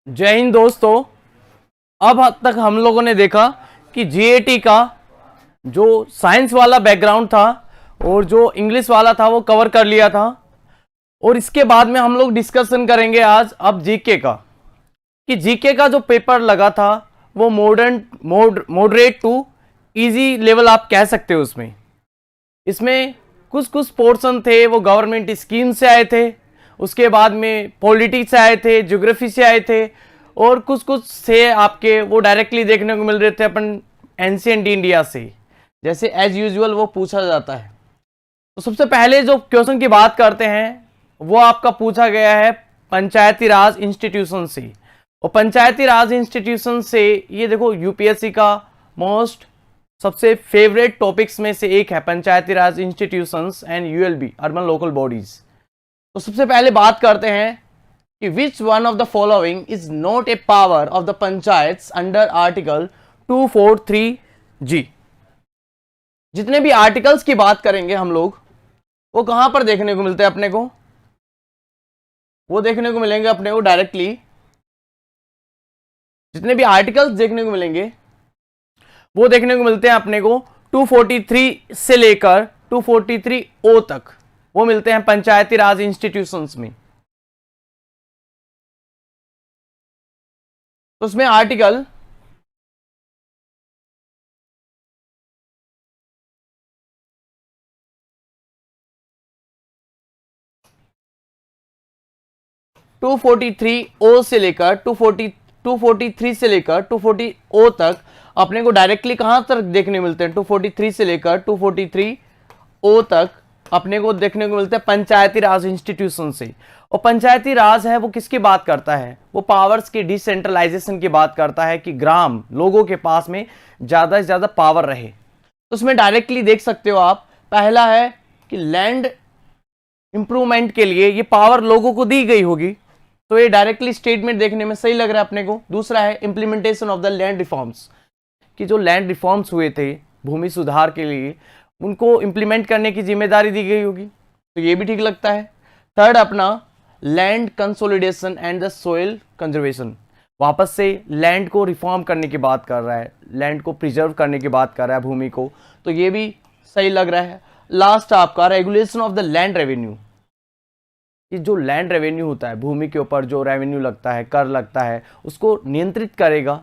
जय हिंद दोस्तों। अब तक हम लोगों ने देखा कि जीएटी का जो साइंस वाला बैकग्राउंड था और जो इंग्लिश वाला था वो कवर कर लिया था। और इसके बाद में हम लोग डिस्कशन करेंगे आज अब जीके का, कि जीके का जो पेपर लगा था वो मॉडरेट टू इजी लेवल आप कह सकते हो। इसमें कुछ कुछ पोर्शन थे वो गवर्नमेंट स्कीम से आए थे, उसके बाद में पॉलिटिक्स से आए थे, ज्योग्राफी से आए थे, और कुछ कुछ से आपके वो डायरेक्टली देखने को मिल रहे थे अपन एंशिएंट इंडिया से, जैसे एज यूजुअल वो पूछा जाता है। तो सबसे पहले जो क्वेश्चन की बात करते हैं वो आपका पूछा गया है पंचायती राज इंस्टीट्यूशन से। और पंचायती राज इंस्टीट्यूशन से ये देखो यूपीएससी का मोस्ट सबसे फेवरेट टॉपिक्स में से एक है Panchayati Raj institutions and ULB urban local bodies. तो सबसे पहले बात करते हैं कि which one of the following is not a power of the panchayat under article 243G। जितने भी आर्टिकल्स की बात करेंगे हम लोग वो कहां पर देखने को मिलते हैं अपने को, वो देखने को मिलेंगे अपने को डायरेक्टली, जितने भी आर्टिकल्स देखने को मिलेंगे वो देखने को मिलते हैं अपने को 243 से लेकर 243O तक, वो मिलते हैं पंचायती राज इंस्टीट्यूशंस में। तो उसमें आर्टिकल 243O से लेकर 243 से लेकर 240O तक अपने को डायरेक्टली कहां तक देखने मिलते हैं, 243 से लेकर 243O तक अपने को देखने को मिलते हैं पंचायती राज इंस्टीट्यूशन से। और पंचायती राज है वो किसकी बात करता है, वो पावर्स की डिसेंट्रलाइजेशन की बात करता है कि ग्राम लोगों के पास में ज्यादा से ज्यादा पावर रहे। तो उसमें डायरेक्टली देख सकते हो आप, पहला है कि लैंड इंप्रूवमेंट के लिए ये पावर लोगों को दी गई होगी, तो ये डायरेक्टली स्टेटमेंट देखने में सही लग रहा है अपने को। दूसरा है implementation of the land reforms, कि जो लैंड रिफॉर्म्स हुए थे भूमि सुधार के लिए उनको इंप्लीमेंट करने की जिम्मेदारी दी गई होगी, तो ये भी ठीक लगता है। थर्ड अपना land consolidation and the soil conservation, वापस से लैंड को रिफॉर्म करने की बात कर रहा है, लैंड को प्रिजर्व करने की बात कर रहा है भूमि को, तो ये भी सही लग रहा है। लास्ट आपका regulation of the land revenue, कि जो लैंड रेवेन्यू होता है भूमि के ऊपर जो रेवेन्यू लगता है, कर लगता है, उसको नियंत्रित करेगा।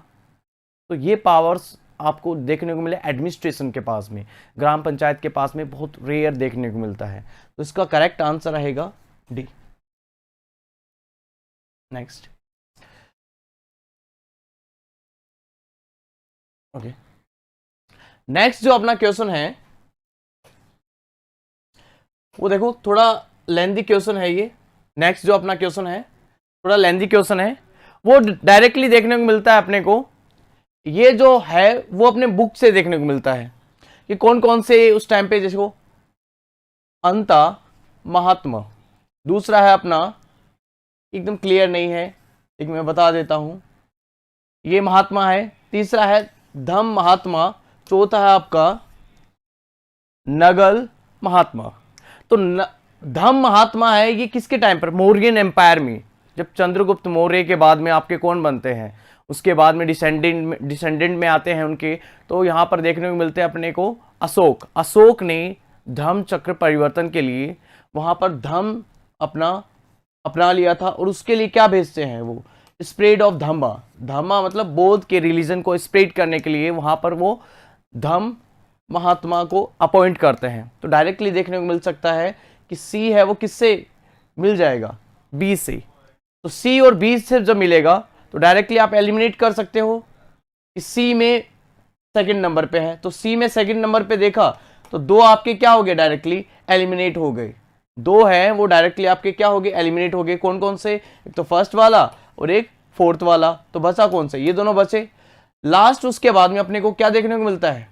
तो ये पावर्स आपको देखने को मिले एडमिनिस्ट्रेशन के पास में, ग्राम पंचायत के पास में बहुत रेयर देखने को मिलता है। तो इसका करेक्ट आंसर रहेगा डी। नेक्स्ट, ओके, नेक्स्ट जो अपना क्वेश्चन है वो देखो थोड़ा लेंथी क्वेश्चन है ये। नेक्स्ट जो अपना क्वेश्चन है थोड़ा लेंथी क्वेश्चन है, वो डायरेक्टली देखने को मिलता है अपने को, ये जो है वो अपने बुक से देखने को मिलता है कि कौन कौन से उस टाइम पे, जैसे अंता महात्मा, दूसरा है अपना एकदम क्लियर नहीं है, एक मैं बता देता हूं, ये महात्मा है, तीसरा है धम महात्मा, चौथा है आपका नगल महात्मा। तो धम महात्मा है ये किसके टाइम पर, मौर्यन एम्पायर में, जब चंद्रगुप्त मौर्य के बाद में आपके कौन बनते हैं, उसके बाद में डिसेंडेंट में आते हैं उनके, तो यहां पर देखने को मिलते हैं अपने को अशोक। अशोक ने धम्म चक्र परिवर्तन के लिए वहां पर धम्म अपना लिया था, और उसके लिए क्या भेजते हैं वो स्प्रेड ऑफ धम्मा, धम्मा मतलब बौद्ध के रिलीजन को स्प्रेड करने के लिए वहां पर वो धम्म महात्मा को अपॉइंट करते हैं। तो डायरेक्टली देखने को मिल सकता है कि सी है वो किससे मिल जाएगा, बी से। तो सी और बी से जब मिलेगा तो डायरेक्टली आप एलिमिनेट कर सकते हो कि सी में सेकंड नंबर पे है, तो सी में सेकंड नंबर पे देखा तो दो आपके क्या हो गए, डायरेक्टली एलिमिनेट हो गए। दो हैं वो डायरेक्टली आपके क्या हो गए, एलिमिनेट हो गए। कौन कौन से, एक तो फर्स्ट वाला और एक फोर्थ वाला, तो बचा कौन सा, ये दोनों बचे। लास्ट उसके बाद में अपने को क्या देखने को मिलता है,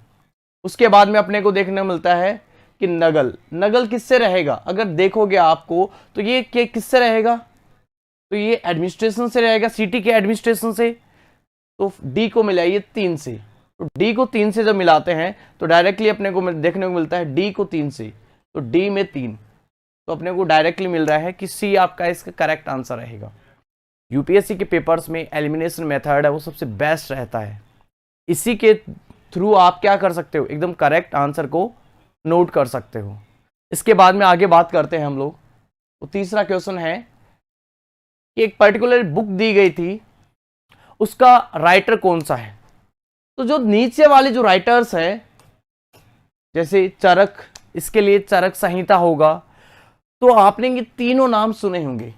उसके बाद में अपने को देखने को मिलता है कि नगल। नगल किससे रहेगा, अगर देखोगे आपको तो ये किससे रहेगा, तो ये एडमिनिस्ट्रेशन से रहेगा, सिटी के एडमिनिस्ट्रेशन से। तो डी को मिला ये 3 से, तो डी को 3 से जब मिलाते हैं तो डायरेक्टली अपने को देखने को मिलता है डी को 3 से, तो डी में 3, तो अपने को डायरेक्टली मिल रहा है कि सी आपका इसका करेक्ट आंसर रहेगा। यूपीएससी के पेपर्स में एलिमिनेशन मेथड है वो सबसे बेस्ट रहता है। इसी के थ्रू आप क्या कर सकते हो, एकदम करेक्ट आंसर को नोट कर सकते हो। इसके बाद में आगे बात करते हैं हम लोग। तो तीसरा क्वेश्चन है कि एक पर्टिकुलर बुक दी गई थी, उसका राइटर कौन सा है। तो जो नीचे वाले जो राइटर्स है, जैसे चरक, इसके लिए चरक संहिता होगा। तो आपने ये तीनों नाम सुने होंगे,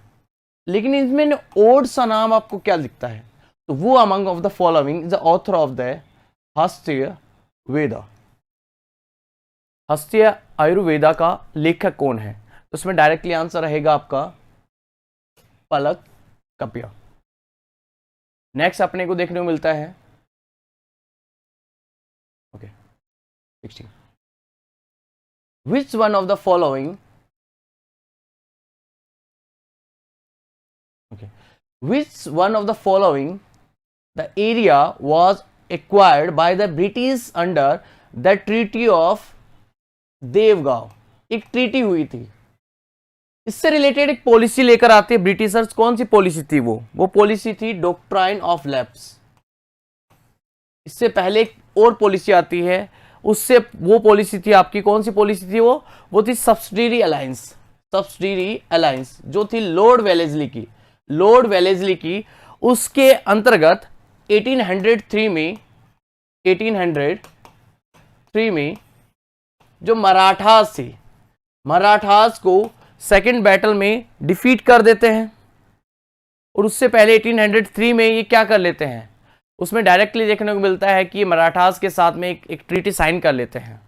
लेकिन इसमें ओड सा नाम आपको क्या दिखता है। तो वो among of the following is the author of the Hastya Veda. Hastya Ayurveda का लेखक कौन है। तो उसमें डायरेक्टली आंसर रहेगा आपका पलक कप्या। नेक्स्ट अपने को देखने को मिलता है okay 16 which one of the following which one of the following the area was acquired by the British under the Treaty of Devgaon. एक ट्रीटी हुई थी, इससे रिलेटेड एक पॉलिसी लेकर आते हैं ब्रिटिशर्स। कौन सी पॉलिसी थी वो पॉलिसी थी डॉक्ट्राइन ऑफ लैप्स। इससे पहले एक और पॉलिसी आती है, उससे वो पॉलिसी थी आपकी, कौन सी पॉलिसी थी वो थी सब्सिडरी अलायंस। सब्सिडरी अलायंस जो थी लॉर्ड वेलेस्ली की, लॉर्ड वेलेस्ली की। उसके अंतर्गत 1803 में जो मराठास थे, मराठास को सेकंड बैटल में डिफीट कर देते हैं। और उससे पहले 1803 में ये क्या कर लेते हैं, उसमें डायरेक्टली देखने को मिलता है कि मराठास के साथ में एक ट्रीटी साइन कर लेते हैं।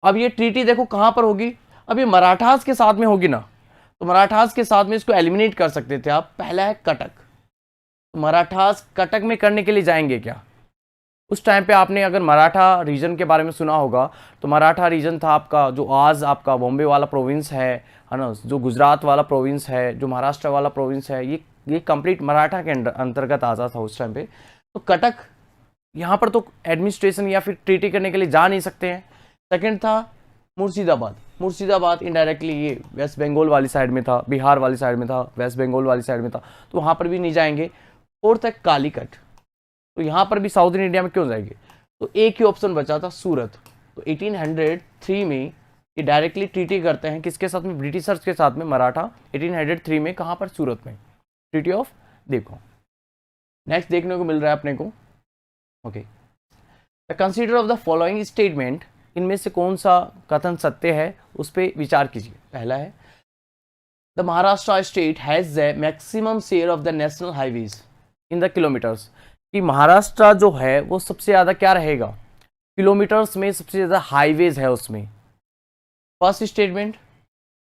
अब ये ट्रीटी देखो कहां पर होगी, अब ये मराठास के साथ में होगी ना, तो मराठास के साथ में इसको एलिमिनेट कर सकते थे आप। पहला है कटक, तो मराठास कटक में करने के लिए जाएंगे क्या। उस टाइम पे आपने अगर मराठा रीजन के बारे में सुना होगा, तो मराठा रीजन था आपका जो आज आपका बॉम्बे वाला प्रोविंस है ना, जो गुजरात वाला प्रोविंस है, जो महाराष्ट्र वाला प्रोविंस है, ये कंप्लीट मराठा के अंतर्गत आता था उस टाइम पे। तो कटक यहाँ पर तो एडमिनिस्ट्रेशन या फिर ट्रीटी करने के लिए जा नहीं सकते हैं। सेकेंड था मुर्शिदाबाद। मुर्शिदाबाद इनडायरेक्टली ये वेस्ट बंगाल वाली साइड में था, बिहार वाली साइड में था, वेस्ट बंगाल वाली साइड में था, तो वहाँ पर भी नहीं जाएंगे। फोर्थ है कालीकट, तो यहाँ पर भी साउथ इंडिया में क्यों जाएंगे। तो एक ही ऑप्शन बचा था सूरत। तो 1803 में ये डायरेक्टली ट्रीटी करते हैं किसके साथ में, ब्रिटिशर्स के साथ में, मराठा। 1803 में कहाँ पर, सूरत में, ट्रीटी ऑफ देखो। नेक्स्ट देखने को मिल रहा है अपने को okay the consider of the following statement. इनमें से कौन सा कथन सत्य है उस पर विचार कीजिए। पहला है the Maharashtra state has the maximum share of the national highways in the kilometres. कि महाराष्ट्र जो है वो सबसे ज़्यादा क्या रहेगा, किलोमीटर्स में सबसे ज़्यादा हाईवेज है उसमें। First statement.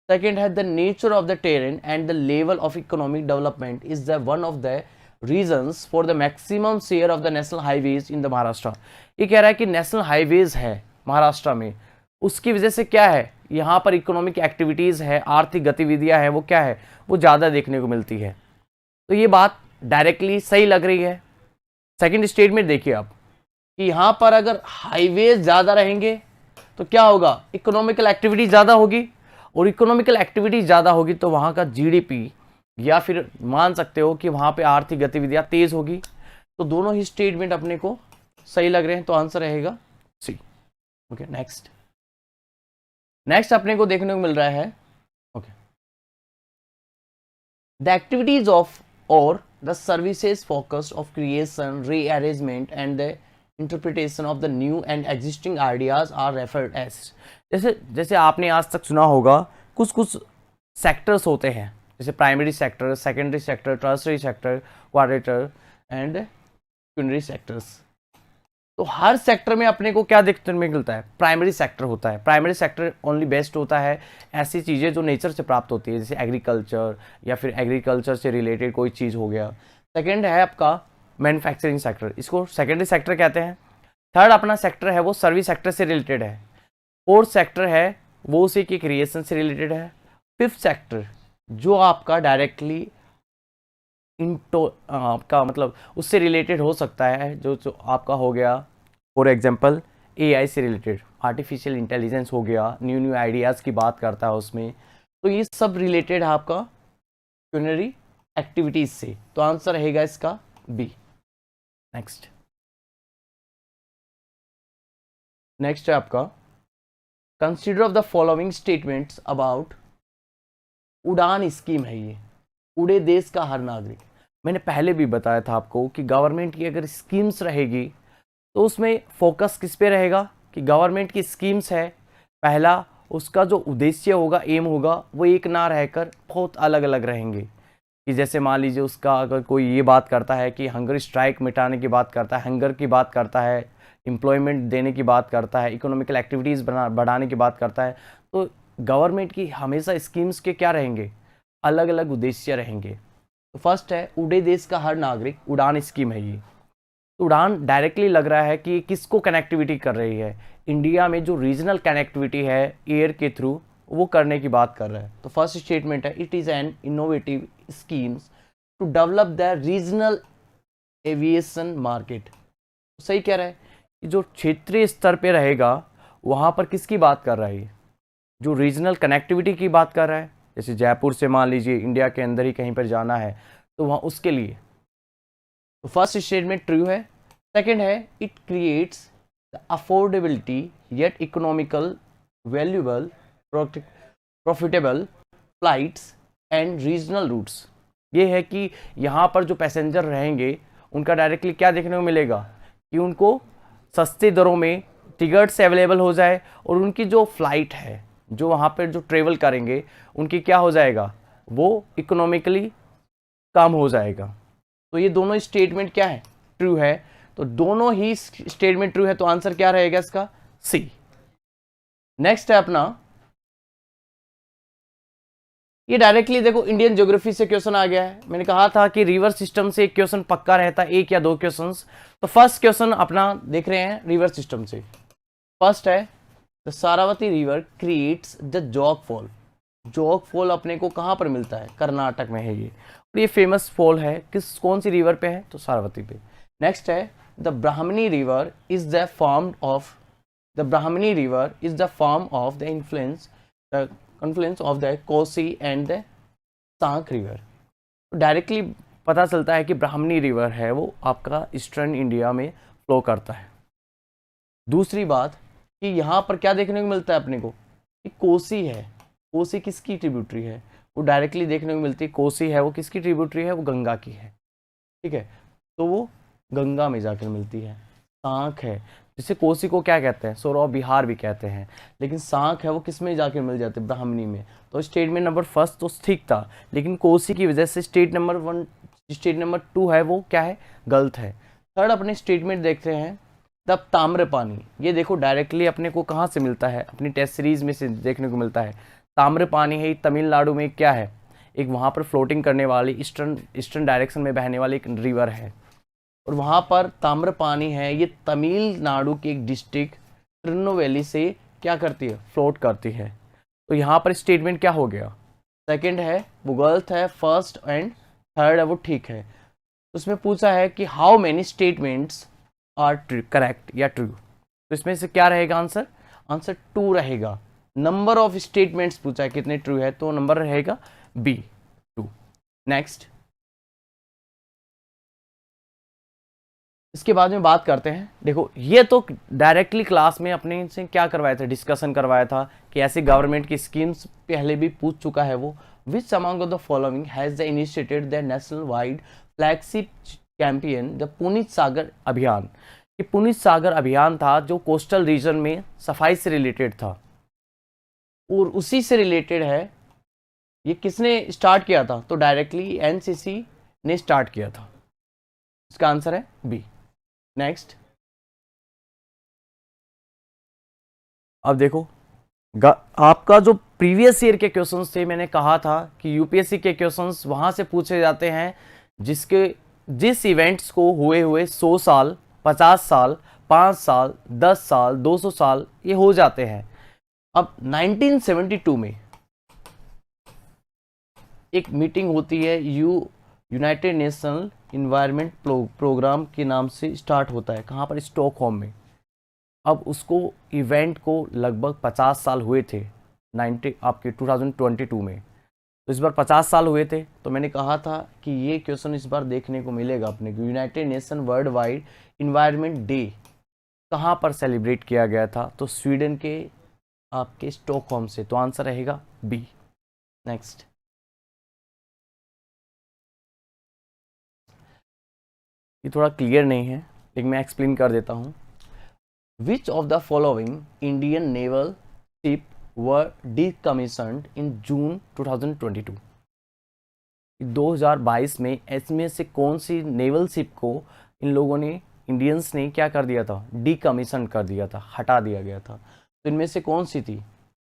सेकेंड है the nature of the terrain and the level of economic development is the one of the reasons for the maximum share of the national highways in the Maharashtra. ये कह रहा है कि national highways है महाराष्ट्र में, उसकी वजह से क्या है, यहाँ पर इकोनॉमिक एक्टिविटीज़ है, आर्थिक गतिविधियाँ हैं, वो क्या है, वो ज़्यादा देखने को मिलती है। तो ये बात डायरेक्टली सही लग रही है। सेकंड स्टेटमेंट देखिए आप कि यहाँ पर अगर हाईवेज ज़्यादा रहेंगे तो क्या होगा, इकोनॉमिकल एक्टिविटी ज़्यादा होगी, और इकोनॉमिकल एक्टिविटी ज़्यादा होगी तो वहाँ का जीडीपी या फिर मान सकते हो कि वहाँ पे आर्थिक गतिविधियाँ तेज़ होगी। तो दोनों ही स्टेटमेंट अपने को सही लग रहे हैं, तो आंसर रहेगा सी। ओके नेक्स्ट अपने को देखने को मिल रहा है ओके द एक्टिविटीज ऑफ और the services focused of creation, rearrangement and the interpretation of the new and existing ideas are referred as. जैसे आपने आज तक सुना होगा कुछ सेक्टर्स होते हैं, जैसे primary sector, secondary sector, tertiary sector, quaternary and quinary sectors. तो हर सेक्टर में अपने को क्या देखने में मिलता है, प्राइमरी सेक्टर होता है। प्राइमरी सेक्टर ओनली बेस्ट होता है ऐसी चीज़ें जो नेचर से प्राप्त होती है, जैसे एग्रीकल्चर या फिर एग्रीकल्चर से रिलेटेड कोई चीज़ हो गया। सेकंड है आपका मैन्युफैक्चरिंग सेक्टर, इसको सेकेंडरी सेक्टर कहते हैं। थर्ड अपना सेक्टर है वो सर्विस सेक्टर से रिलेटेड है। फोर्थ सेक्टर है वो उसी की क्रिएशन से रिलेटेड है। फिफ्थ सेक्टर जो आपका डायरेक्टली आपका मतलब उससे रिलेटेड हो सकता है, जो आपका हो गया फॉर एग्जांपल एआई से रिलेटेड, आर्टिफिशियल इंटेलिजेंस हो गया, न्यू आइडियाज़ की बात करता है उसमें। तो ये सब रिलेटेड है आपका क्यूनरी एक्टिविटीज से, तो आंसर रहेगा इसका बी। नेक्स्ट है आपका, consider of the following statements about उड़ान स्कीम है ये, उड़े देश का हर नागरिक। मैंने पहले भी बताया था आपको कि गवर्नमेंट की अगर स्कीम्स रहेगी तो उसमें फोकस किस पे रहेगा कि गवर्नमेंट की स्कीम्स है, पहला उसका जो उद्देश्य होगा, एम होगा, वो एक ना रहकर बहुत अलग अलग रहेंगे। कि जैसे मान लीजिए उसका अगर कोई ये बात करता है कि हंगर स्ट्राइक मिटाने की बात करता है, हंगर की बात करता है, एम्प्लॉयमेंट देने की बात करता है, इकोनॉमिकल एक्टिविटीज़ बढ़ाने की बात करता है, तो गवर्नमेंट की हमेशा स्कीम्स के क्या रहेंगे, अलग अलग उद्देश्य रहेंगे। तो फर्स्ट है उड़े देश का हर नागरिक, उड़ान स्कीम है ये। तो उड़ान डायरेक्टली लग रहा है कि किसको कनेक्टिविटी कर रही है, इंडिया में जो रीजनल कनेक्टिविटी है एयर के थ्रू, वो करने की बात कर रहा है। तो फर्स्ट स्टेटमेंट है it is an innovative schemes to develop the regional aviation market. सही कह रहा है कि जो क्षेत्रीय स्तर पे रहेगा वहाँ पर किसकी बात कर रहा है, ये जो रीजनल कनेक्टिविटी की बात कर रहा है। जैसे जयपुर से मान लीजिए इंडिया के अंदर ही कहीं पर जाना है तो वहाँ उसके लिए, तो फर्स्ट स्टेटमेंट ट्रू है। सेकंड है it creates the affordability yet economical valuable profitable flights and regional routes. ये है कि यहाँ पर जो पैसेंजर रहेंगे उनका डायरेक्टली क्या देखने को मिलेगा कि उनको सस्ते दरों में टिकट्स अवेलेबल हो जाए और उनकी जो फ्लाइट है, जो वहाँ पर जो ट्रेवल करेंगे उनकी क्या हो जाएगा, वो इकोनॉमिकली कम हो जाएगा। तो ये दोनों स्टेटमेंट क्या है, ट्रू है। तो दोनों ही स्टेटमेंट ट्रू है, तो आंसर क्या रहेगा इसका, सी। नेक्स्ट है अपना, ये डायरेक्टली देखो इंडियन ज्योग्राफी से क्वेश्चन आ गया है। मैंने कहा था कि रिवर सिस्टम से एक क्वेश्चन पक्का रहता है, एक या दो क्वेश्चंस। तो फर्स्ट क्वेश्चन अपना देख रहे हैं रिवर सिस्टम से। फर्स्ट है the Sharavati river creates the जोग फॉल। जोग फॉल अपने को कहाँ पर मिलता है, कर्नाटक में है ये, और ये फेमस फॉल है कौन सी रिवर पे है, तो सारावती पे। नेक्स्ट है the Brahmani river is the form of the influence the confluence of the Kosi and the Sankh river. Directly पता चलता है कि ब्राह्मणी रिवर है वो आपका ईस्टर्न इंडिया में फ्लो करता है। दूसरी बात कि यहाँ पर क्या देखने को मिलता है अपने को कि कोसी है, कोसी किसकी ट्रिब्यूटरी है, वो डायरेक्टली देखने को मिलती है। कोसी है वो किसकी ट्रिब्यूटरी है, वो गंगा की है, ठीक है, तो वो गंगा में जाकर मिलती है। सांक है, जिसे कोसी को क्या कहते हैं, सौरव बिहार भी कहते हैं, लेकिन सांक है वो किस में जाकर मिल जाते हैं, ब्राह्मणी में। तो स्टेटमेंट नंबर फर्स्ट तो ठीक था, लेकिन कोसी की वजह से स्टेट नंबर 2 है वो क्या है, गलत है। थर्ड अपने स्टेटमेंट देखते हैं द ताम्रपानी। ये देखो डायरेक्टली अपने को कहाँ से मिलता है, अपनी टेस्ट सीरीज में से देखने को मिलता है। ताम्रपानी है तमिलनाडु में, क्या है, एक वहाँ पर फ्लोटिंग करने वाली ईस्टर्न डायरेक्शन में बहने वाली एक रिवर है, और वहाँ पर ताम्रपानी है ये तमिलनाडु की एक डिस्ट्रिक्ट तिरुनेलवेली से क्या करती है, फ्लोट करती है। तो यहाँ पर स्टेटमेंट क्या हो गया, सेकंड है वो गलत है, फर्स्ट एंड थर्ड है वो ठीक है। उसमें पूछा है कि how many statements are correct या ट्रू, तो इसमें से क्या रहेगा आंसर, आंसर 2 रहेगा। नंबर ऑफ स्टेटमेंट्स पूछा है कितने ट्रू है, तो नंबर रहेगा बी 2। नेक्स्ट, इसके बाद में बात करते हैं, देखो ये तो डायरेक्टली क्लास में अपने से क्या करवाया था, डिस्कशन करवाया था कि ऐसे गवर्नमेंट की स्कीम्स पहले भी पूछ चुका है वो। Which among of the following has the initiated the national wide flagship campaign the Puneet Sagar Abhiyan. ये पुनीत सागर अभियान था जो कोस्टल रीजन में सफाई से रिलेटेड था, और उसी से रिलेटेड है। ये किसने स्टार्ट किया था, तो डायरेक्टली एनसीसी ने स्टार्ट किया था। इसका आंसर है बी। नेक्स्ट, अब देखो आपका जो प्रीवियस ईयर के क्वेश्चंस थे, मैंने कहा था कि यूपीएससी के क्वेश्चंस वहां से पूछे जाते हैं जिस इवेंट्स को हुए 100 साल, 50 साल, 5 साल, 10 साल, 200 साल ये हो जाते हैं। अब 1972 में एक मीटिंग होती है, यूनाइटेड नेशन इन्वायरमेंट प्रोग्राम के नाम से स्टार्ट होता है, कहाँ पर, स्टॉकहोम में। अब उसको इवेंट को लगभग 50 साल हुए थे आपके 2022 में। तो इस बार 50 साल हुए थे, तो मैंने कहा था कि ये क्वेश्चन इस बार देखने को मिलेगा अपने को। United nation world wide environment day कहाँ पर सेलिब्रेट किया गया था? तो स्वीडन के आपके स्टॉकहोम से। तो आंसर रहेगा बी। नेक्स्ट, ये थोड़ा क्लियर नहीं है लेकिन मैं एक्सप्लेन कर देता हूँ। Which of the following Indian naval ship were decommissioned in June 2022? 2022 में इसमें से कौन सी नेवल शिप को इन लोगों ने, इंडियंस ने क्या कर दिया था? डीकमीशन कर दिया था, हटा दिया गया था। तो इनमें से कौन सी थी?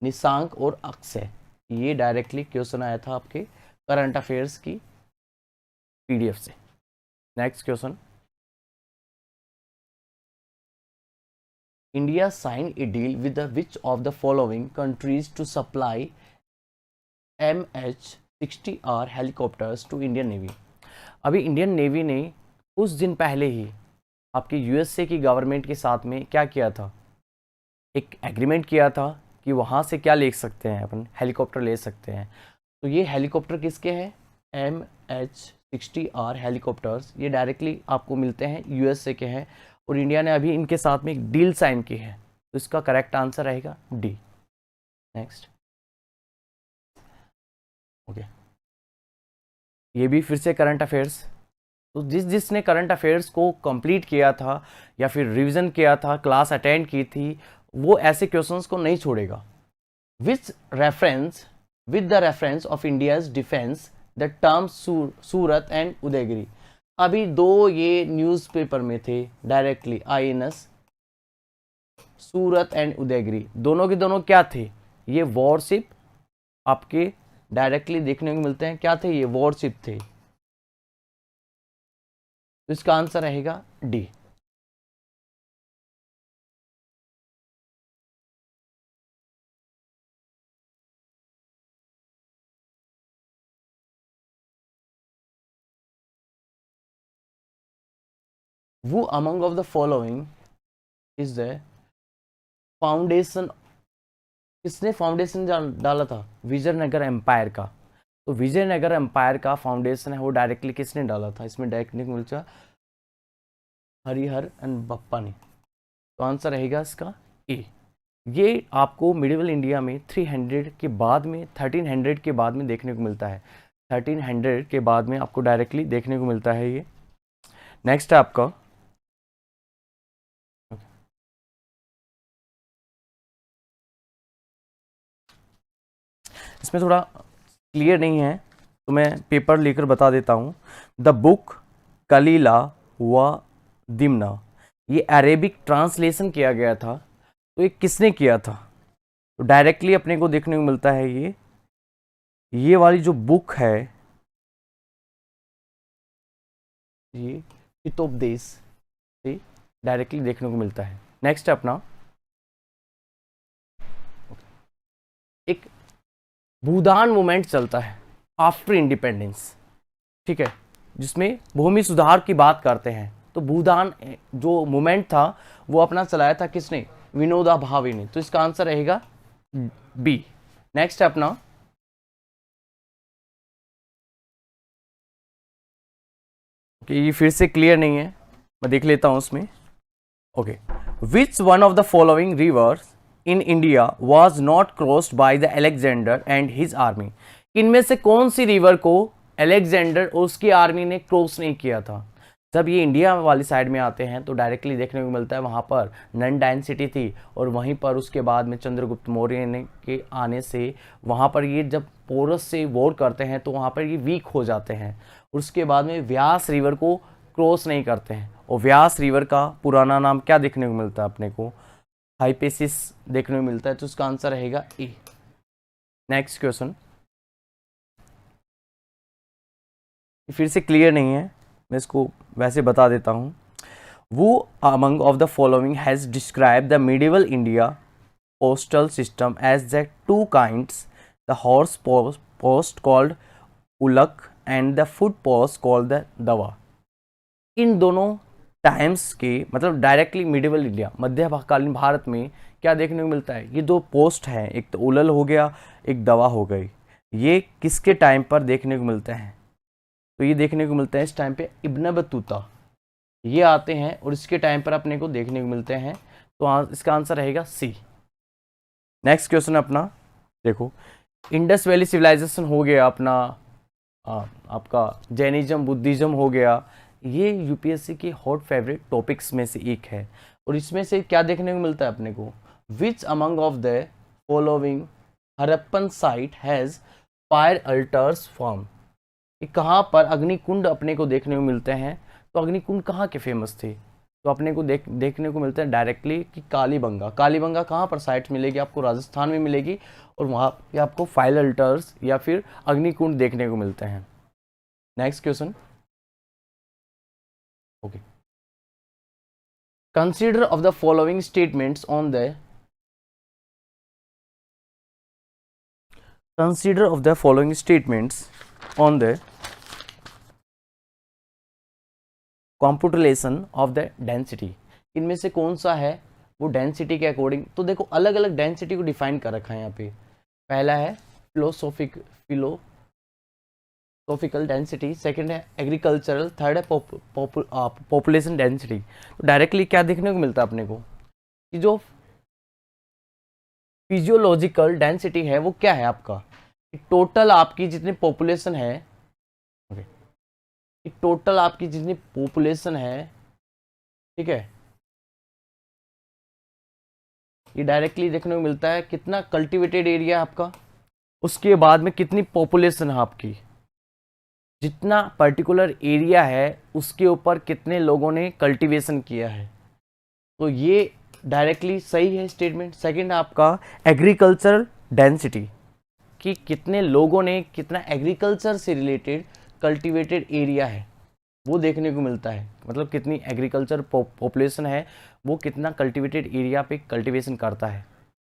निशांक और अक्षय। ये डायरेक्टली क्वेश्चन आया था आपके करंट अफेयर्स की पीडीएफ से। Next question, India sign a deal with the which of the following countries to supply MH-60R helicopters to Indian navy? अभी इंडियन नेवी ने कुछ दिन पहले ही आपके यूएसए की गवर्नमेंट के साथ में क्या किया था? एक एग्रीमेंट किया था कि वहाँ से क्या ले सकते हैं, अपन हेलीकॉप्टर ले सकते हैं। तो ये हेलीकॉप्टर किसके हैं? MH-60R helicopters. ये डायरेक्टली आपको मिलते हैं यूएसए के हैं और इंडिया ने अभी इनके साथ में एक डील साइन की है। तो इसका करेक्ट आंसर रहेगा डी। नेक्स्ट, ओके, ये भी फिर से करंट अफेयर्स। तो जिसने करंट अफेयर्स को कंप्लीट किया था या फिर रिवीजन किया था, क्लास अटेंड की थी, वो ऐसे क्वेश्चंस को नहीं छोड़ेगा। Which reference with the reference of India's defence the term Surat and Udaygiri? अभी दो ये न्यूज़पेपर में थे directly, INS Surat and Udaygiri, दोनों के दोनों क्या थे? ये वॉरशिप आपके डायरेक्टली देखने को मिलते हैं। क्या थे? ये वॉरशिप थे। तो इसका आंसर रहेगा D. Who among of the following is the foundation? किसने फाउंडेशन डाला था? विजयनगर एम्पायर का। तो विजयनगर एम्पायर का फाउंडेशन है वो डायरेक्टली किसने डाला था? इसमें डायरेक्टली मिलता हरिहर एंड बप्पा ने। तो आंसर रहेगा इसका ए। ये आपको मिडिवल इंडिया में 300 के बाद में, 1300 के बाद में देखने को मिलता है। 1300 के बाद में आपको डायरेक्टली देखने को मिलता है ये। नेक्स्ट है आपका, इसमें थोड़ा क्लियर नहीं है तो मैं पेपर लेकर बता देता हूँ। द बुक कलीला व दिमना, ये अरेबिक ट्रांसलेशन किया गया था। तो ये किसने किया था? तो डायरेक्टली अपने को देखने को मिलता है ये वाली जो बुक है, ये हितोपदेश से डायरेक्टली देखने को मिलता है। नेक्स्ट है अपना एक भूदान मूवमेंट चलता है आफ्टर इंडिपेंडेंस, ठीक है, जिसमें भूमि सुधार की बात करते हैं। तो भूदान जो मूवमेंट था वो अपना चलाया था किसने? विनोबा भावे ने। तो इसका आंसर रहेगा बी। नेक्स्ट है अपना ये फिर से क्लियर नहीं है, मैं देख लेता हूं उसमें। Okay, which one of the following rivers in India was not crossed by the Alexander and his army? इनमें से कौन सी रिवर को अलेक्जेंडर और उसकी आर्मी ने क्रॉस नहीं किया था? जब ये इंडिया वाली साइड में आते हैं तो डायरेक्टली देखने को मिलता है वहाँ पर नंडाइन सिटी थी और वहीं पर उसके बाद में चंद्रगुप्त मौर्य ने के आने से वहाँ पर ये जब पोरस से वॉर करते हैं तो वहाँ पर ये वीक हो जाते हैं। उसके बाद में व्यास रिवर को क्रॉस नहीं करते हैं और व्यास रिवर का पुराना नाम क्या देखने को मिलता है अपने को? हाइपेसिस देखने को मिलता है। तो उसका आंसर रहेगा ए। नेक्स्ट क्वेश्चन, फिर से क्लियर नहीं है, मैं इसको वैसे बता देता हूँ। वो among of the following has describe the medieval India postal system as the two kinds, the horse post called Uluq and the foot post called the Dawa? इन दोनों टाइम्स के मतलब डायरेक्टली मिडिवल इंडिया, मध्यकालीन भारत में क्या देखने को मिलता है? ये दो पोस्ट हैं, एक तो उलल हो गया, एक दवा हो गई। ये किसके टाइम पर देखने को मिलते हैं? तो ये देखने को मिलते हैं इस टाइम पे इब्न बतूता, ये आते हैं और इसके टाइम पर अपने को देखने को मिलते हैं। तो इसका आंसर रहेगा सी। नेक्स्ट क्वेश्चन अपना देखो, इंडस वैली सिविलाइजेशन हो गया अपना, आपका जैनिज्म बुद्धिज्म हो गया, ये यूपीएससी की हॉट फेवरेट टॉपिक्स में से एक है। और इसमें से क्या देखने को मिलता है अपने को, विच among of the following Harappan site has fire altars form, कहाँ पर अग्निकुंड अपने को देखने को मिलते हैं? तो अग्निकुंड कहाँ के फेमस थे? तो अपने को देखने को मिलते हैं डायरेक्टली कि कालीबंगा। कालीबंगा कहाँ पर साइट मिलेगी आपको? राजस्थान में मिलेगी, और वहाँ पे आपको फायर अल्टर्स या फिर अग्निकुंड देखने को मिलते हैं। Next question, okay, consider of the following statements on the consider of the following statements on the computation of the density. इनमें से कौन सा है वो डेंसिटी के अकॉर्डिंग? तो देखो अलग अलग डेंसिटी को डिफाइन कर रखा है यहाँ पे। पहला है फिलोसोफिकल डेंसिटी, सेकंड है एग्रीकल्चरल, थर्ड है पॉपुलेशन डेंसिटी। तो डायरेक्टली क्या देखने को मिलता है अपने को कि जो फिजियोलॉजिकल डेंसिटी है वो क्या है आपका, टोटल आपकी जितनी पॉपुलेशन है, टोटल आपकी जितनी पॉपुलेशन है, ठीक है, ये डायरेक्टली देखने को मिलता है कितना कल्टीवेटेड एरिया आपका, उसके बाद में कितनी पॉपुलेशन है आपकी, जितना पर्टिकुलर एरिया है उसके ऊपर कितने लोगों ने कल्टीवेशन किया है। तो ये डायरेक्टली सही है स्टेटमेंट। सेकंड आपका एग्रीकल्चरल डेंसिटी, कि कितने लोगों ने कितना एग्रीकल्चर से रिलेटेड कल्टीवेटेड एरिया है वो देखने को मिलता है, मतलब कितनी एग्रीकल्चर पॉपुलेशन है वो कितना कल्टीवेटेड एरिया पे कल्टीवेशन करता है,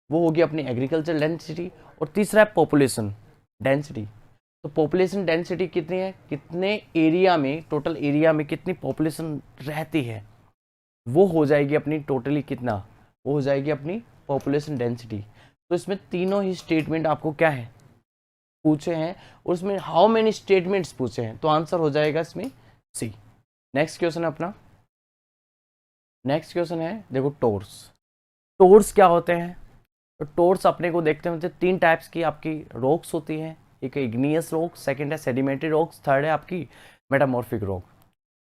वो होगी अपनी एग्रीकल्चर डेंसिटी। और तीसरा है पॉपुलेशन डेंसिटी। तो पॉपुलेशन डेंसिटी कितनी है, कितने एरिया में, टोटल एरिया में कितनी पॉपुलेशन रहती है, वो हो जाएगी अपनी टोटली कितना, वो हो जाएगी अपनी पॉपुलेशन डेंसिटी। तो इसमें तीनों ही स्टेटमेंट आपको क्या है पूछे हैं, और उसमें हाउ मेनी स्टेटमेंट्स पूछे हैं, तो आंसर हो जाएगा इसमें सी। नेक्स्ट क्वेश्चन है अपना, नेक्स्ट क्वेश्चन है देखो टोर्स। टोर्स क्या होते हैं? तो टोर्स अपने को देखते हैं तीन टाइप्स की आपकी रॉक्स होती हैं, एक है इग्नियस रॉक, सेकंड है सेडिमेंट्री रॉक्स, थर्ड है आपकी मेटामॉर्फिक रॉक।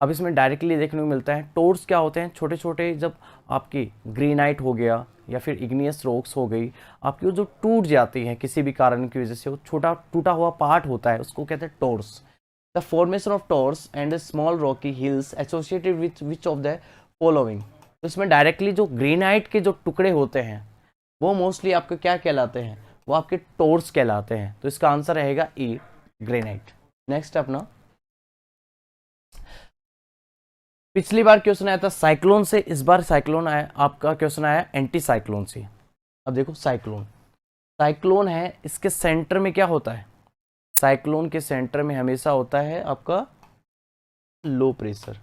अब इसमें डायरेक्टली देखने को मिलता है टोर्स क्या होते हैं, छोटे छोटे जब आपकी ग्रेनाइट हो गया या फिर इग्नियस रॉक्स हो गई आपकी, जो टूट जाती हैं किसी भी कारण की वजह से, वो छोटा टूटा हुआ पार्ट होता है, उसको कहते हैं tors. The formation of tors and the small rocky hills associated with which of the following. तो इसमें डायरेक्टली जो ग्रेनाइट के जो टुकड़े होते हैं वो मोस्टली आपके क्या कहलाते हैं, वो आपके टोर्स कहलाते हैं। तो इसका आंसर रहेगा ए, ग्रेनाइट। नेक्स्ट अपना, पिछली बार क्वेश्चन आया था साइक्लोन से, इस बार साइक्लोन आया, आपका क्वेश्चन आया एंटी साइक्लोन से। अब देखो साइक्लोन, साइक्लोन है इसके सेंटर में क्या होता है, साइक्लोन के सेंटर में हमेशा होता है आपका लो प्रेशर,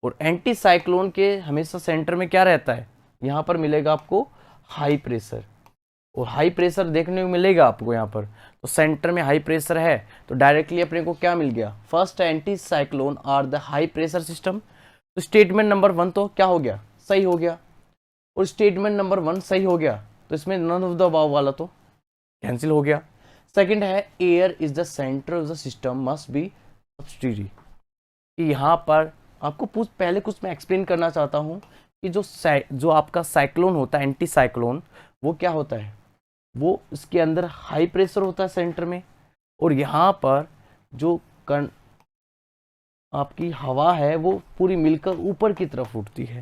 और एंटी साइक्लोन के हमेशा सेंटर में क्या रहता है, यहाँ पर मिलेगा आपको हाई प्रेशर, और हाई प्रेशर देखने को मिलेगा आपको यहाँ पर। तो सेंटर में हाई प्रेशर है तो डायरेक्टली अपने को क्या मिल गया, first anti cyclone are the high pressure system. तो स्टेटमेंट नंबर 1 तो क्या हो गया, सही हो गया, और स्टेटमेंट नंबर 1 सही हो गया, तो इसमें नन ऑफ द अबव वाला तो कैंसिल हो गया। सेकंड है air is the centre of the system must be subsidy, कि यहाँ पर आपको पहले कुछ मैं एक्सप्लेन करना चाहता हूँ कि जो आपका साइक्लोन होता है एंटी साइक्लोन, वो क्या होता है, वो इसके अंदर हाई प्रेशर होता है सेंटर में, और यहाँ पर जो आपकी हवा है वो पूरी मिलकर ऊपर की तरफ उठती है।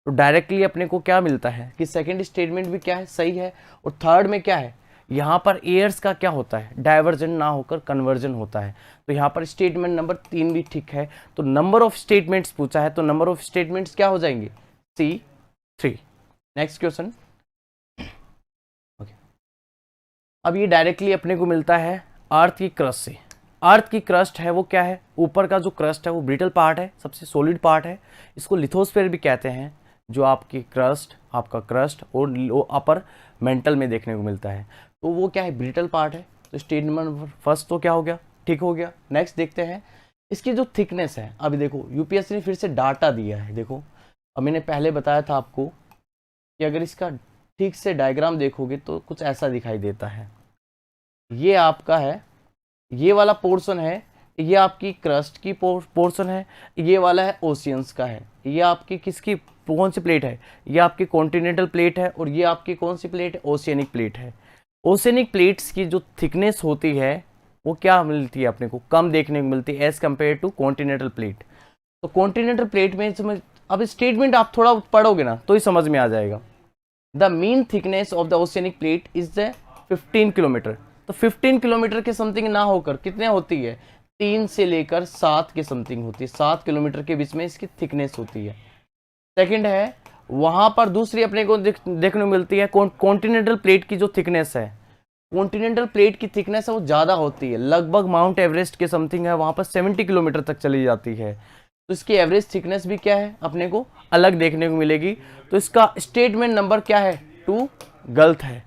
तो डायरेक्टली अपने को क्या मिलता है कि सेकंड स्टेटमेंट भी क्या है, सही है। और थर्ड में क्या है, यहाँ पर एयर्स का क्या होता है, डाइवर्जन ना होकर कन्वर्जन होता है। तो यहाँ पर स्टेटमेंट नंबर 3 भी ठीक है। तो नंबर ऑफ स्टेटमेंट्स पूछा है, तो नंबर ऑफ स्टेटमेंट्स क्या हो जाएंगे, C3। नेक्स्ट क्वेश्चन, अब ये डायरेक्टली अपने को मिलता है अर्थ की क्रस्ट से। अर्थ की क्रस्ट है वो क्या है, ऊपर का जो क्रस्ट है वो ब्रिटल पार्ट है, सबसे सॉलिड पार्ट है, इसको लिथोस्फीयर भी कहते हैं। जो आपकी क्रस्ट, आपका क्रस्ट और अपर मेंटल में देखने को मिलता है, तो वो क्या है, ब्रिटल पार्ट है। तो स्टेटमेंट नंबर फर्स्ट तो क्या हो गया, ठीक हो गया। नेक्स्ट देखते हैं इसकी जो थिकनेस है। अभी देखो यूपीएससी ने फिर से डाटा दिया है। देखो अब मैंने पहले बताया था आपको कि अगर इसका ठीक से डायग्राम देखोगे तो कुछ ऐसा दिखाई देता है। ये आपका है, ये वाला पोर्शन है, ये आपकी क्रस्ट की पोर्शन है, ये वाला है ओशियंस का है। ये आपकी किसकी कौन सी प्लेट है, ये आपकी कॉन्टिनेंटल प्लेट है, और ये आपकी कौन सी प्लेट है, ओशियनिक प्लेट है। ओशियनिक प्लेट्स की जो थिकनेस होती है वो क्या मिलती है अपने को, कम देखने को मिलती है as compare to continental plate. तो कॉन्टिनेंटल प्लेट में समझ, अब स्टेटमेंट आप थोड़ा पढ़ोगे ना तो ही समझ में आ जाएगा। The mean thickness of the oceanic plate is the 15 kilometre. तो 15 किलोमीटर के समथिंग ना होकर कितने होती है, 3 से लेकर 7 के समथिंग होती है। 7 किलोमीटर के बीच में इसकी थिकनेस होती है। सेकंड है वहां पर दूसरी अपने को देखने को मिलती है कॉन्टिनेंटल प्लेट की जो थिकनेस है, कॉन्टिनेंटल प्लेट की थिकनेस है वो ज़्यादा होती है, लगभग माउंट एवरेस्ट के समथिंग है, वहाँ पर 70 किलोमीटर तक चली जाती है। तो इसकी एवरेज थिकनेस भी क्या है अपने को अलग देखने को मिलेगी। तो इसका स्टेटमेंट नंबर क्या है, 2 गलत है।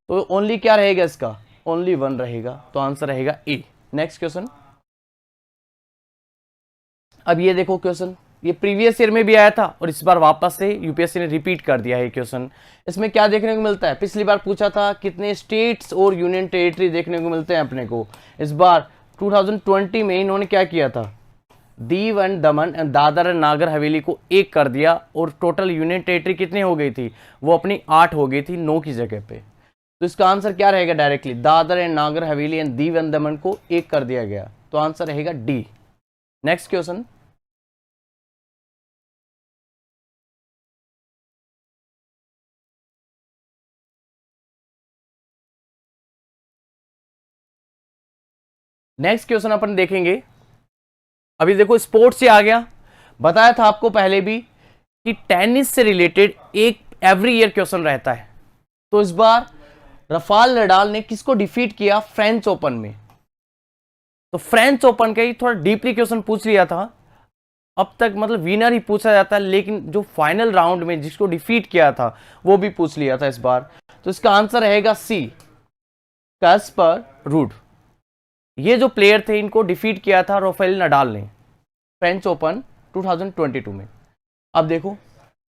तो ओनली क्या रहेगा इसका, ओनली 1 रहेगा। तो आंसर रहेगा ए। Next question. अब ये देखो क्वेश्चन, ये प्रीवियस ईयर में भी आया था और इस बार वापस से यूपीएससी ने रिपीट कर दिया है क्वेश्चन। इसमें क्या देखने को मिलता है, पिछली बार पूछा था कितने स्टेट्स और यूनियन टेरिटरी देखने को मिलते हैं अपने को। इस बार 2020 में इन्होंने क्या किया था, Diu and Daman and Dadar and Nagar Haveli को एक कर दिया, और टोटल यूनियन टेरिटरी कितनी हो गई थी, वो अपनी 8 हो गई थी 9 की जगह पे। तो इसका आंसर क्या रहेगा, directly Dadar and Nagar Haveli and Diu and दमन को एक कर दिया गया। तो आंसर रहेगा D. Next question. Next question अपन देखेंगे। अभी देखो स्पोर्ट्स से आ गया, बताया था आपको पहले भी कि टेनिस से रिलेटेड एक एवरी ईयर क्वेश्चन रहता है। तो इस बार राफेल नडाल ने किसको डिफीट किया फ्रेंच ओपन में। तो फ्रेंच ओपन का ही थोड़ा डीपली क्वेश्चन पूछ लिया था। अब तक मतलब विनर ही पूछा जाता है, लेकिन जो फाइनल राउंड में जिसको डिफीट किया था वो भी पूछ लिया था इस बार। तो इसका आंसर रहेगा सी, कास्पर रूड। ये जो प्लेयर थे इनको डिफीट किया था राफेल नडाल ने फ्रेंच ओपन 2022 में। अब देखो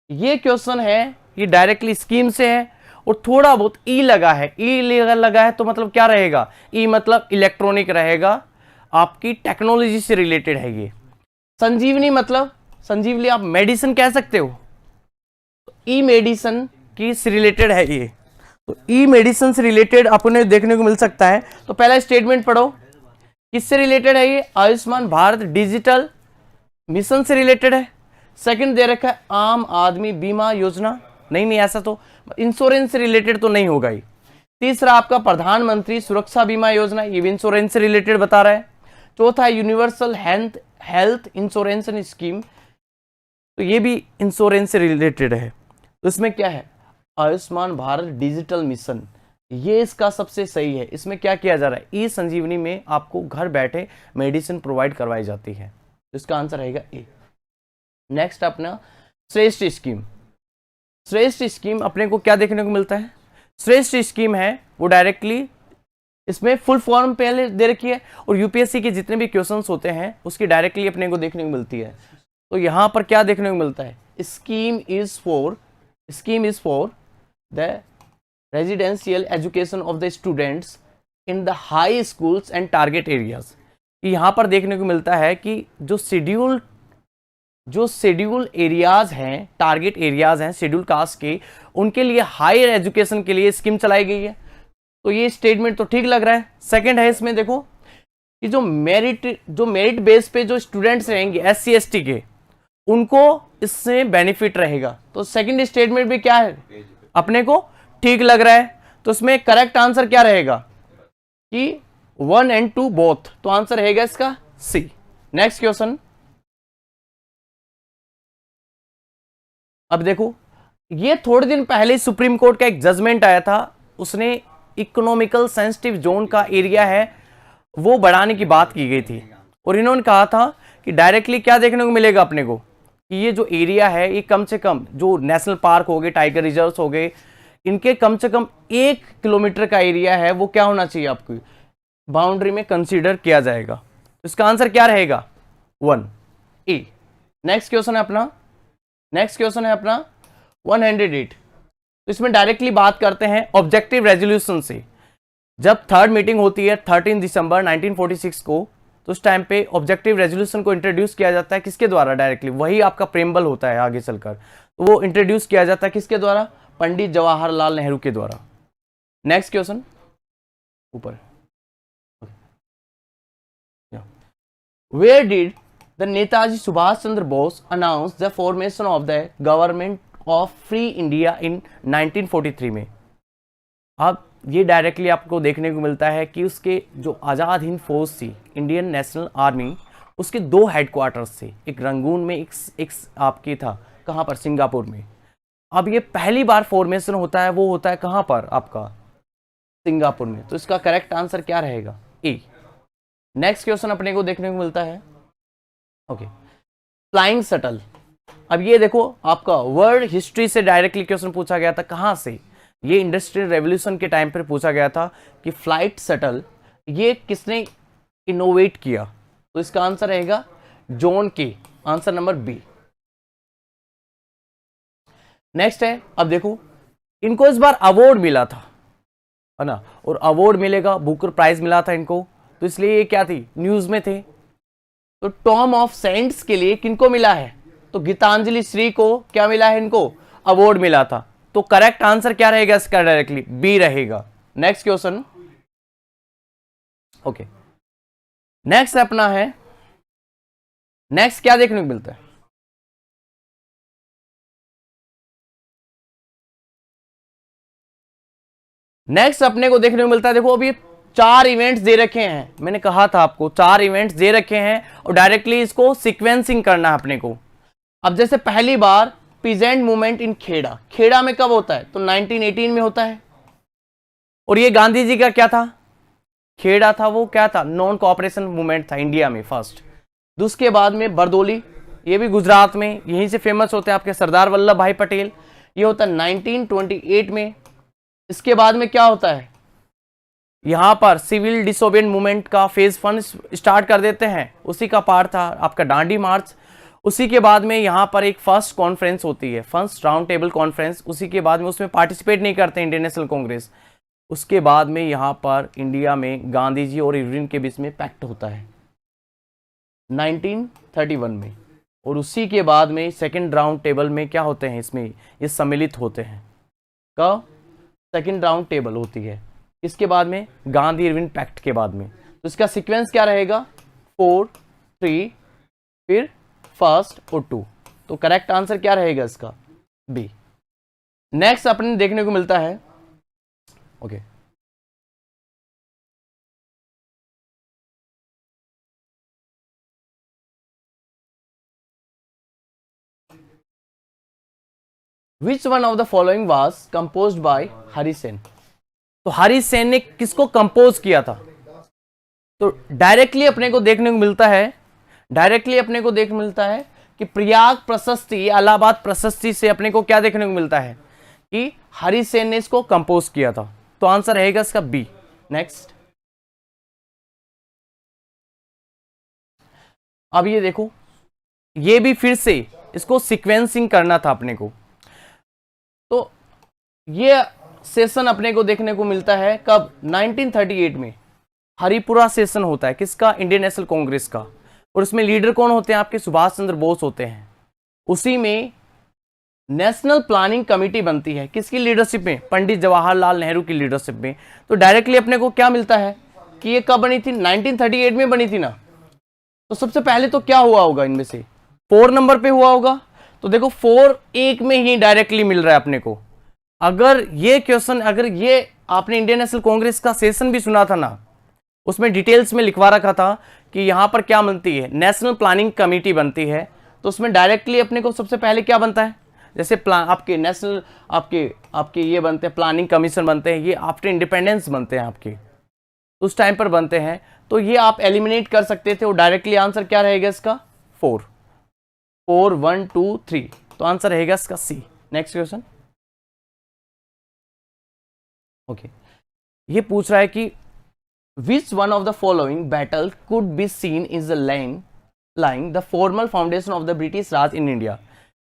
ये क्वेश्चन है, ये डायरेक्टली स्कीम से है और थोड़ा बहुत ई लगा है। ई लगा है तो मतलब क्या रहेगा, ई मतलब इलेक्ट्रॉनिक रहेगा, आपकी टेक्नोलॉजी से रिलेटेड है ये। संजीवनी मतलब संजीवनी आप मेडिसिन कह सकते हो, तो ई मेडिसिन की से रिलेटेड है ये। तो ई मेडिसिन से रिलेटेड आपने देखने को मिल सकता है। तो पहला स्टेटमेंट पढ़ो, किससे रिलेटेड है ये, आयुष्मान भारत डिजिटल मिशन से रिलेटेड है। सेकंड दे रखा है आम आदमी बीमा योजना, नहीं ऐसा तो इंश्योरेंस से रिलेटेड तो नहीं होगा ही। तीसरा आपका प्रधानमंत्री सुरक्षा बीमा योजना, ये भी इंश्योरेंस से रिलेटेड बता रहा है। चौथा है यूनिवर्सल हेल्थ इंश्योरेंस स्कीम, तो ये भी इंश्योरेंस से रिलेटेड है। तो इसमें क्या है, आयुष्मान भारत डिजिटल मिशन, ये इसका सबसे सही है। इसमें क्या किया जा रहा है, ई संजीवनी में आपको घर बैठे मेडिसिन प्रोवाइड करवाई जाती है। तो इसका आंसर रहेगा ए। नेक्स्ट अपना श्रेष्ठ स्कीम। श्रेष्ठ स्कीम अपने को क्या देखने को मिलता है, श्रेष्ठ स्कीम है वो डायरेक्टली इसमें फुल फॉर्म पहले दे रखी है, और यूपीएससी के जितने भी क्वेश्चंस होते हैं उसकी डायरेक्टली अपने को देखने को मिलती है। तो यहां पर क्या देखने को मिलता है, scheme is for the residential education of the students in the high schools and target areas. यहाँ पर देखने को मिलता है कि जो शेड्यूल एरियाज हैं, टारगेट एरियाज हैं शेड्यूल कास्ट के, उनके लिए हायर एजुकेशन के लिए स्कीम चलाई गई है। तो ये स्टेटमेंट तो ठीक लग रहा है। सेकंड है इसमें देखो कि जो मेरिट बेस पे जो स्टूडेंट्स रहेंगे SC ST के, उनको इससे बेनिफिट रहेगा। तो सेकंड स्टेटमेंट भी क्या है अपने को ठीक लग रहा है। तो इसमें करेक्ट आंसर क्या रहेगा कि 1 and 2 बोथ। तो आंसर रहेगा इसका सी। Next question. अब देखो ये थोड़े दिन पहले सुप्रीम कोर्ट का एक जजमेंट आया था, उसने इकोनॉमिकल सेंसिटिव जोन का एरिया है वो बढ़ाने की बात की गई थी, और इन्होंने कहा था कि डायरेक्टली क्या देखने को मिलेगा अपने को कि ये जो एरिया है ये कम से कम जो नेशनल पार्क हो गए, टाइगर रिजर्व्स हो गए, इनके कम से कम 1 किलोमीटर का एरिया है वो क्या होना चाहिए आपको, बाउंड्री में कंसीडर किया जाएगा। तो इसका आंसर क्या रहेगा? 1 ए। नेक्स्ट क्वेश्चन है अपना 108। तो इसमें डायरेक्टली बात करते हैं ऑब्जेक्टिव रेजोल्यूशन से। जब थर्ड मीटिंग होती है 13 दिसंबर 1946 को, तो उस टाइम पे ऑब्जेक्टिव रेजोल्यूशन को इंट्रोड्यूस किया जाता है किसके द्वारा? डायरेक्टली वही आपका प्रेम्बल होता है आगे चलकर, तो वो इंट्रोड्यूस किया जाता है किसके द्वारा? पंडित जवाहरलाल नेहरू के द्वारा। नेक्स्ट क्वेश्चन ऊपर, where did the Netaji Subhash Chandra Bose announce the formation of the government of free India in 1943 में? अब ये डायरेक्टली आपको देखने को मिलता है कि उसके जो आज़ाद हिंद फौज थी, इंडियन नेशनल आर्मी, उसके 2 हेडक्वार्टर्स थे, एक रंगून में, एक आपकी था कहाँ पर? सिंगापुर में। अब ये पहली बार फॉर्मेशन होता है, वो होता है कहाँ पर? आपका सिंगापुर में। तो इसका करेक्ट आंसर क्या रहेगा? ए। नेक्स्ट क्वेश्चन अपने को देखने को मिलता है ओके, फ्लाइंग शटल। अब ये देखो आपका वर्ल्ड हिस्ट्री से डायरेक्टली क्वेश्चन पूछा गया था। कहाँ से? ये इंडस्ट्रियल रेवोल्यूशन के टाइम पर पूछा गया था कि फ्लाइट शटल ये किसने इनोवेट किया? तो इसका आंसर रहेगा जॉन के, आंसर नंबर बी। नेक्स्ट है, अब देखो इनको इस बार अवार्ड मिला था, है ना, और अवार्ड मिलेगा, बुकर प्राइज मिला था इनको, तो इसलिए ये क्या थी? न्यूज में थे। तो टॉम ऑफ सेंट्स के लिए किनको मिला है? तो गीतांजलि श्री को क्या मिला है? इनको अवार्ड मिला था। तो करेक्ट आंसर क्या रहेगा इसका? डायरेक्टली बी रहेगा। नेक्स्ट क्वेश्चन ओके, नेक्स्ट अपना है, नेक्स्ट क्या देखने को मिलता है? नेक्स्ट अपने को देखने को मिलता है, देखो अभी 4 इवेंट्स दे रखे हैं, मैंने कहा था आपको 4 इवेंट्स दे रखे हैं और डायरेक्टली इसको सीक्वेंसिंग करना है अपने को। अब जैसे पहली बार peasant movement in Kheda, Kheda में कब होता है? तो 1918 में होता है। और ये गांधी जी का क्या था? खेड़ा था, वो क्या था? नॉन कोऑपरेशन मूवमेंट था इंडिया में फर्स्ट। उसके बाद में बरदोली, ये भी गुजरात में, यहीं से फेमस होते हैं आपके सरदार वल्लभ भाई पटेल, ये होता है 1928 में। इसके बाद में क्या होता है? यहां पर सिविल डिसोबेडिएंट मूवमेंट का फेज 1 स्टार्ट कर देते हैं, उसी का पार्ट था आपका दांडी मार्च। उसी के बाद में यहाँ पर एक फर्स्ट कॉन्फ्रेंस होती है, फर्स्ट राउंड टेबल कॉन्फ्रेंस, उसी के बाद में उसमें पार्टिसिपेट नहीं करते इंडियन नेशनल कांग्रेस। उसके बाद में यहाँ पर इंडिया में गांधी जी और इरविन के बीच में पैक्ट होता है 1931 में, और उसी के बाद में सेकंड राउंड टेबल में क्या होते हैं? इसमें ये सम्मिलित होते हैं। कब? सेकंड राउंड टेबल होती है इसके बाद में, गांधी इरविन पैक्ट के बाद में। तो इसका सीक्वेंस क्या रहेगा? 4, 3, फिर फर्स्ट और 2। तो करेक्ट आंसर क्या रहेगा इसका? बी। नेक्स्ट अपने देखने को मिलता है okay, which one of the following was composed bye Hari Sen? तो हरि सेन ने किसको कंपोज किया था? तो डायरेक्टली अपने को देखने को मिलता है, डायरेक्टली अपने को देखने मिलता है कि प्रयाग प्रशस्ति, इलाहाबाद प्रशस्ति से अपने को क्या देखने को मिलता है कि हरि सेन ने इसको कंपोज किया था। तो आंसर रहेगा इसका बी। नेक्स्ट, अब ये देखो, ये भी फिर से इसको सीक्वेंसिंग करना था अपने को। तो ये सेशन अपने को देखने को मिलता है कब? 1938 में हरिपुरा सेशन होता है, किसका? इंडियन नेशनल कांग्रेस का। और उसमें लीडर कौन होते हैं? आपके सुभाष चंद्र बोस होते हैं। उसी में नेशनल प्लानिंग कमेटी बनती है, किसकी लीडरशिप में? पंडित जवाहरलाल नेहरू की लीडरशिप में। तो डायरेक्टली अपने को क्या मिलता है कि ये कब बनी थी? 1938 में बनी थी ना। तो सबसे पहले तो क्या हुआ होगा इनमें से? 4 नंबर पे हुआ होगा। तो देखो 4 एक में ही डायरेक्टली मिल रहा है अपने को। अगर ये क्वेश्चन, अगर ये आपने इंडियन नेशनल कांग्रेस का सेशन भी सुना था ना, उसमें डिटेल्स में लिखवा रखा था कि यहां पर क्या बनती है? नेशनल प्लानिंग कमेटी बनती है। तो उसमें डायरेक्टली अपने को सबसे पहले क्या बनता है? जैसे आपके नेशनल आपके ये बनते हैं, प्लानिंग कमीशन बनते हैं, ये आफ्टर इंडिपेंडेंस बनते हैं आपके, उस टाइम पर बनते हैं। तो ये आप एलिमिनेट कर सकते थे, और डायरेक्टली आंसर क्या रहेगा इसका? 4, 1, 2, 3। तो आंसर रहेगा इसका सी। नेक्स्ट क्वेश्चन ओके, ये पूछ रहा है कि Which one of the following battle could be seen is the lying the formal foundation of the British Raj in India?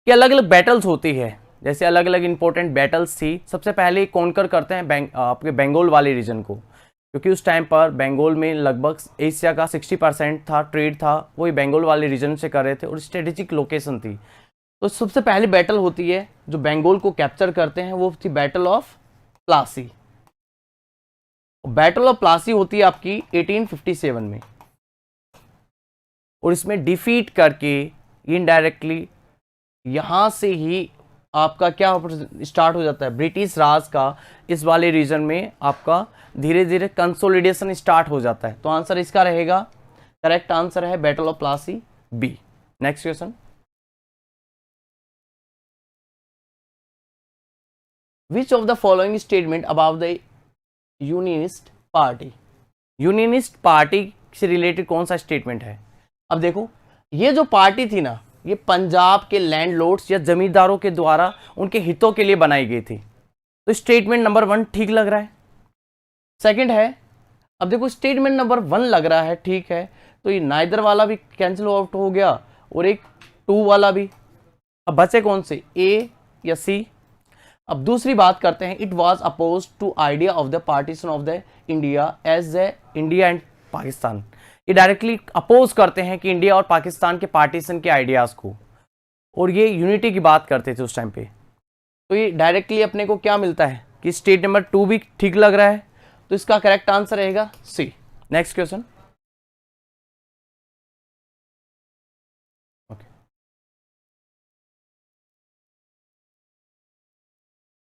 कि अलग अलग बैटल्स होती है, जैसे अलग अलग इंपॉर्टेंट बैटल्स थी। सबसे पहले कॉन्कर करते हैं आपके बंगाल वाले रीजन को, क्योंकि उस टाइम पर बंगाल में लगभग एशिया का 60% था ट्रेड था, वही बंगाल वाले रीजन से कर रहे थे और स्ट्रेटेजिक लोकेशन थी। तो सबसे पहली बैटल होती है जो बंगाल को कैप्चर करते हैं, वो थी battle of Plassey. Battle of Plassey होती है आपकी 1857 में, और इसमें डिफीट करके इनडायरेक्टली यहां से ही आपका क्या स्टार्ट हो जाता है, ब्रिटिश राज का इस वाले रीजन में आपका धीरे धीरे कंसोलिडेशन स्टार्ट हो जाता है। तो आंसर इसका रहेगा, करेक्ट आंसर है battle of Plassey B. Next question, which of the following statement about the unionist party? Unionist party से रिलेटेड कौन सा स्टेटमेंट है? अब देखो, ये जो पार्टी थी ना, ये पंजाब के लैंडलॉर्ड्स या जमींदारों के द्वारा उनके हितों के लिए बनाई गई थी। तो स्टेटमेंट नंबर 1 ठीक लग रहा है। सेकंड है, अब देखो स्टेटमेंट नंबर 1 लग रहा है ठीक है, तो ये नाइदर वाला भी कैंसिल आउट हो गया और एक 2 वाला भी। अब बचे कौन से, ए या सी? अब दूसरी बात करते हैं, it was oppose to idea of the partition of the India as a India and Pakistan. ये डायरेक्टली अपोज करते हैं कि इंडिया और पाकिस्तान के पार्टीशन के आइडियाज को, और ये यूनिटी की बात करते थे उस टाइम पे। तो ये डायरेक्टली अपने को क्या मिलता है कि स्टेट नंबर 2 भी ठीक लग रहा है, तो इसका करेक्ट आंसर रहेगा सी। नेक्स्ट क्वेश्चन,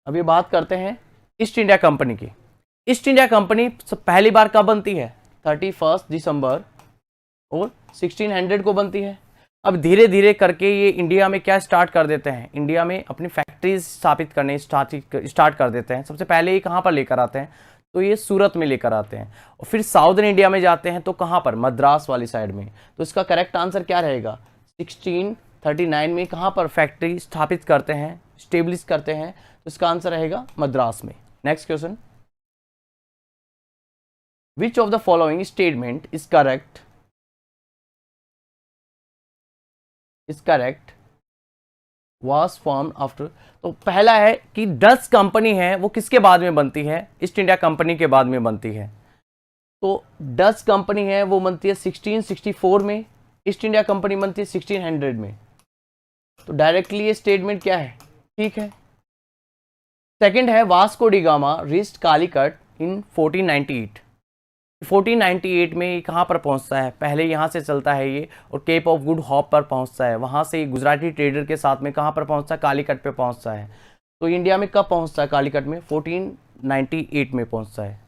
अब ये बात करते हैं ईस्ट इंडिया कंपनी की। ईस्ट इंडिया कंपनी पहली बार कब बनती है? 31 दिसंबर और 1600 को बनती है। अब धीरे धीरे करके ये इंडिया में क्या स्टार्ट कर देते हैं, इंडिया में अपनी फैक्ट्रीज स्थापित करने स्टार्ट कर देते हैं। सबसे पहले ये कहाँ पर लेकर आते हैं, तो ये सूरत में लेकर आते हैं, और फिर साउदर्न इंडिया में जाते हैं, तो कहाँ पर, मद्रास वाली साइड में। तो इसका करेक्ट आंसर क्या रहेगा, 1639 में कहाँ पर फैक्ट्री स्थापित करते हैं, स्टेब्लिश करते हैं, तो इसका आंसर रहेगा मद्रास में। Next question, which of the following statement is correct was formed after? तो पहला है कि डच कंपनी है वो किसके बाद में बनती है, ईस्ट इंडिया कंपनी के बाद में बनती है। तो डच कंपनी है वो बनती है 1664 में, ईस्ट इंडिया कंपनी बनती है 1600 में। तो डायरेक्टली ये स्टेटमेंट क्या है, ठीक है। सेकंड है, Vasco da Gama reached Calicut in 1498। 1498 में ये कहाँ पर पहुँचता है, पहले यहाँ से चलता है ये और केप ऑफ गुड होप पर पहुँचता है, वहाँ से गुजराती ट्रेडर के साथ में कहाँ पर पहुँचता है, कालीकट पे पहुँचता है। तो इंडिया में कब पहुँचता है कालीकट में, 1498 में पहुँचता है।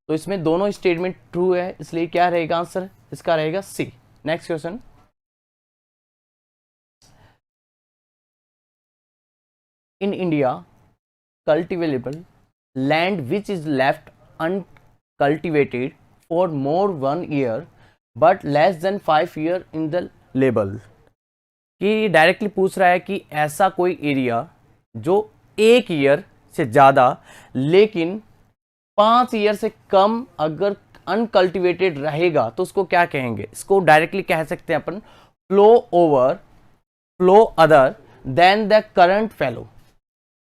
तो इसमें दोनों स्टेटमेंट ट्रू है, इसलिए क्या रहेगा आंसर, इसका रहेगा C. Next question, in India cultivable land which is left uncultivated for more 1 year but less than 5 year in the लेबल। कि डायरेक्टली पूछ रहा है कि ऐसा कोई एरिया जो 1 ईयर से ज़्यादा लेकिन 5 ईयर से कम अगर अनकल्टिवेटेड रहेगा तो उसको क्या कहेंगे, इसको डायरेक्टली कह सकते हैं अपन flow over flow other than the current fallow.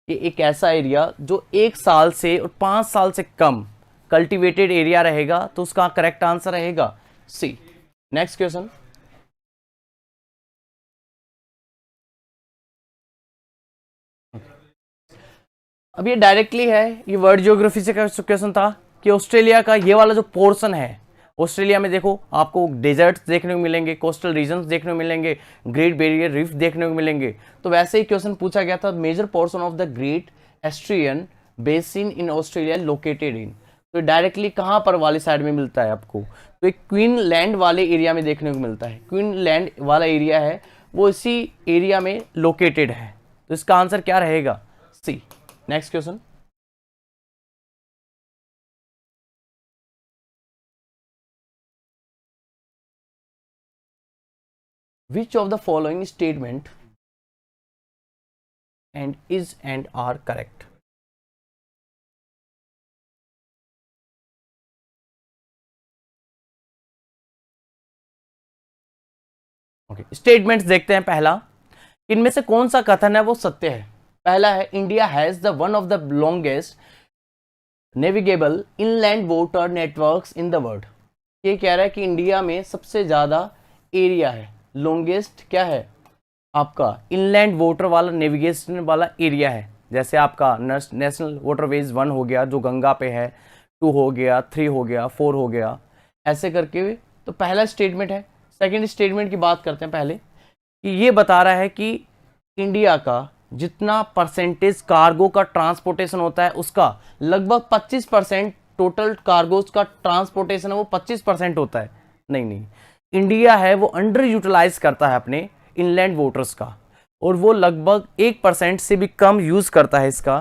ये एक ऐसा एरिया जो 1 साल से और 5 साल से कम कल्टिवेटेड एरिया रहेगा, तो उसका करेक्ट आंसर रहेगा सी। नेक्स्ट क्वेश्चन, अब ये डायरेक्टली है, ये वर्ल्ड ज्योग्राफी से क्वेश्चन था कि ऑस्ट्रेलिया का ये वाला जो पोर्शन है, ऑस्ट्रेलिया में देखो आपको डेजर्ट्स देखने को मिलेंगे, कोस्टल रीजन्स देखने को मिलेंगे, ग्रेट बैरियर रीफ देखने को मिलेंगे। तो वैसे ही क्वेश्चन पूछा गया था, major portion of the great Artesian basin in Australia located in. तो डायरेक्टली कहाँ पर वाली साइड में मिलता है आपको, तो एक क्वीनलैंड वाले एरिया में देखने को मिलता है। क्वीनलैंड वाला एरिया है वो इसी एरिया में लोकेटेड है, तो इसका आंसर क्या रहेगा, C. Next question, which of the following statement and is and are correct? Okay, statements देखते हैं। पहला, इनमें से कौन सा कथन है वो सत्य है? पहला है, India has the one of the longest navigable inland water networks in the world. ये कह रहा है कि इंडिया में सबसे ज्यादा एरिया है, लॉन्गेस्ट क्या है आपका इनलैंड वाटर वाला नेविगेशन वाला एरिया है। जैसे आपका नेशनल वाटरवेज 1 हो गया जो गंगा पे है, 2 हो गया, 3 हो गया, 4 हो गया, ऐसे करके। तो पहला स्टेटमेंट है। सेकंड स्टेटमेंट की बात करते हैं पहले, कि ये बता रहा है कि इंडिया का जितना परसेंटेज कार्गो का ट्रांसपोर्टेशन होता है उसका लगभग 25% टोटल कार्गोज का ट्रांसपोर्टेशन है वो 25% होता है। नहीं, इंडिया है वो अंडर यूटिलाइज करता है अपने इनलैंड वाटर्स का, और वो लगभग 1% से भी कम यूज करता है इसका।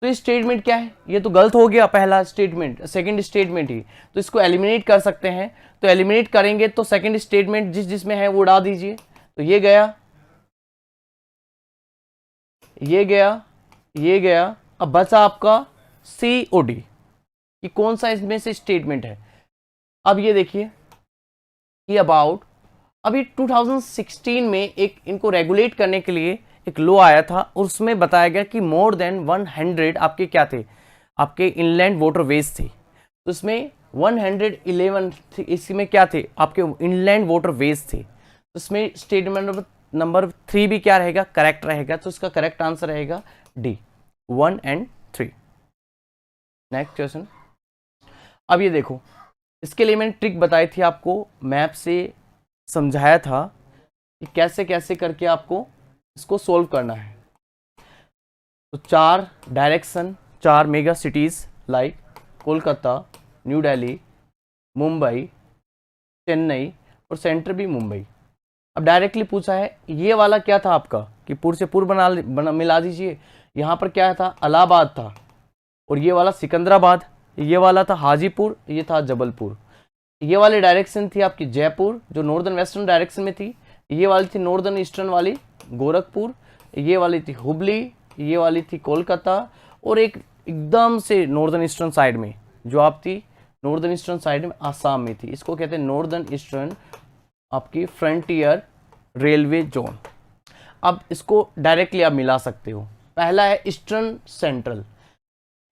तो ये स्टेटमेंट क्या है? ये तो गलत हो गया पहला स्टेटमेंट, सेकंड स्टेटमेंट ही। तो इसको एलिमिनेट कर सकते हैं। तो एलिमिनेट करेंगे तो सेकंड स्टेटमेंट जिसमें है वो उड़ा दीजिए। तो ये गया, ये गया, ये गया। अब बचा आपका COD कि कौन सा इसमें से स्टेटमेंट है। अब ये देखिए कि अबाउट अभी 2016 में एक इनको रेगुलेट करने के लिए एक लॉ आया था, और उसमें बताया गया कि मोर देन 100 आपके क्या थे, आपके इनलैंड वाटरवेज थे। तो इसमें 111 थे, इसमें क्या थे आपके इनलैंड वाटरवेज थे। तो इसमें स्टेटमेंट नंबर 3 भी क्या रहेगा, करेक्ट रहेगा। तो इसका करेक्ट आंसर रहेगा D, 1 और 3। Next question. अब ये देखो, इसके लिए मैंने ट्रिक बताई थी आपको, मैप से समझाया था कि कैसे कैसे करके आपको इसको सोल्व करना है। तो 4 direction, 4 mega cities like Kolkata, new Delhi, Mumbai, Chennai, और सेंटर भी मुंबई। अब डायरेक्टली पूछा है, ये वाला क्या था आपका कि पूर से पूर मिला दीजिए। यहाँ पर क्या था, इलाहाबाद था, और ये वाला सिकंदराबाद, ये वाला था हाजीपुर, ये था जबलपुर। ये वाली डायरेक्शन थी आपकी जयपुर जो नॉर्दर्न वेस्टर्न डायरेक्शन में थी। ये वाली थी नॉर्दर्न ईस्टर्न वाली गोरखपुर। ये वाली थी हुबली, ये वाली थी कोलकाता, और एक एकदम से नॉर्दर्न ईस्टर्न साइड में जो आप थी नॉर्दर्न ईस्टर्न साइड में आसाम में थी। इसको कहते हैं नॉर्दर्न ईस्टर्न आपकी फ्रंटियर रेलवे जोन। अब इसको डायरेक्टली आप मिला सकते हो। पहला है eastern central.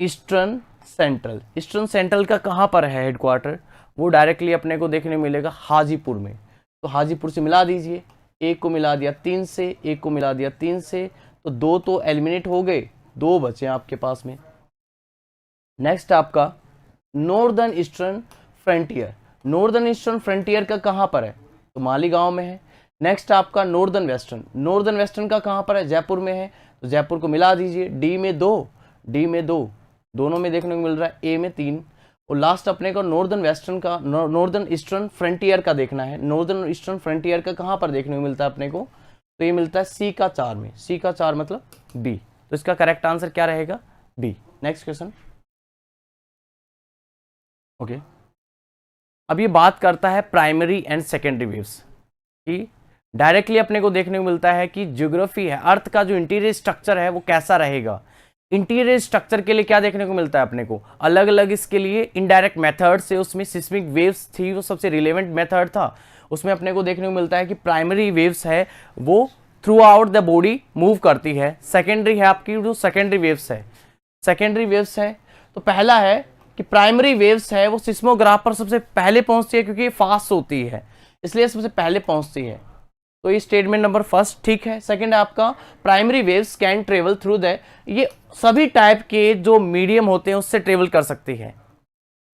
Eastern central, eastern central का कहाँ पर है हेडक्वार्टर, वो डायरेक्टली अपने को देखने मिलेगा हाजीपुर में। तो हाजीपुर से मिला दीजिए, एक को मिला दिया 3 से, एक को मिला दिया 3 से, तो 2 तो एलिमिनेट हो गए, 2 बचे आपके पास में। नेक्स्ट आपका northern eastern frontier. Northern eastern frontier का कहाँ पर है, तो मालीगांव में है। नेक्स्ट आपका नॉर्दर्न वेस्टर्न, नॉर्दर्न वेस्टर्न का कहाँ पर है, जयपुर में है। तो जयपुर को मिला दीजिए, डी में 2, दोनों में देखने को मिल रहा है, ए में 3। और लास्ट अपने को नॉर्दर्न वेस्टर्न का, नॉर्दर्न ईस्टर्न फ्रंटियर का देखना है। नॉर्दर्न ईस्टर्न फ्रंटियर का कहाँ पर देखने को मिलता है अपने को, तो ये मिलता है C का 4 में। C का 4 मतलब B। तो इसका करेक्ट आंसर क्या रहेगा, B। Next question. ओके, अब ये बात करता है प्राइमरी एंड सेकेंडरी वेव्स की। डायरेक्टली अपने को देखने को मिलता है कि ज्योग्राफी है, अर्थ का जो इंटीरियर स्ट्रक्चर है वो कैसा रहेगा। इंटीरियर स्ट्रक्चर के लिए क्या देखने को मिलता है अपने को, अलग अलग इसके लिए इनडायरेक्ट मेथड से, उसमें सिस्मिक वेव्स थी, वो सबसे रिलेवेंट मेथड था। उसमें अपने को देखने को मिलता है कि प्राइमरी वेव्स है वो through out the body move करती है। सेकेंडरी है आपकी जो सेकेंडरी वेव्स है, सेकेंडरी वेव्स है। तो पहला है कि प्राइमरी वेव्स है वो सिस्मोग्राफ पर सबसे पहले पहुंचती है, क्योंकि ये फास्ट होती है इसलिए सबसे पहले पहुंचती है। तो ये स्टेटमेंट नंबर फर्स्ट ठीक है। सेकंड है आपका primary waves can travel through the, ये सभी टाइप के जो मीडियम होते हैं उससे ट्रेवल कर सकती है।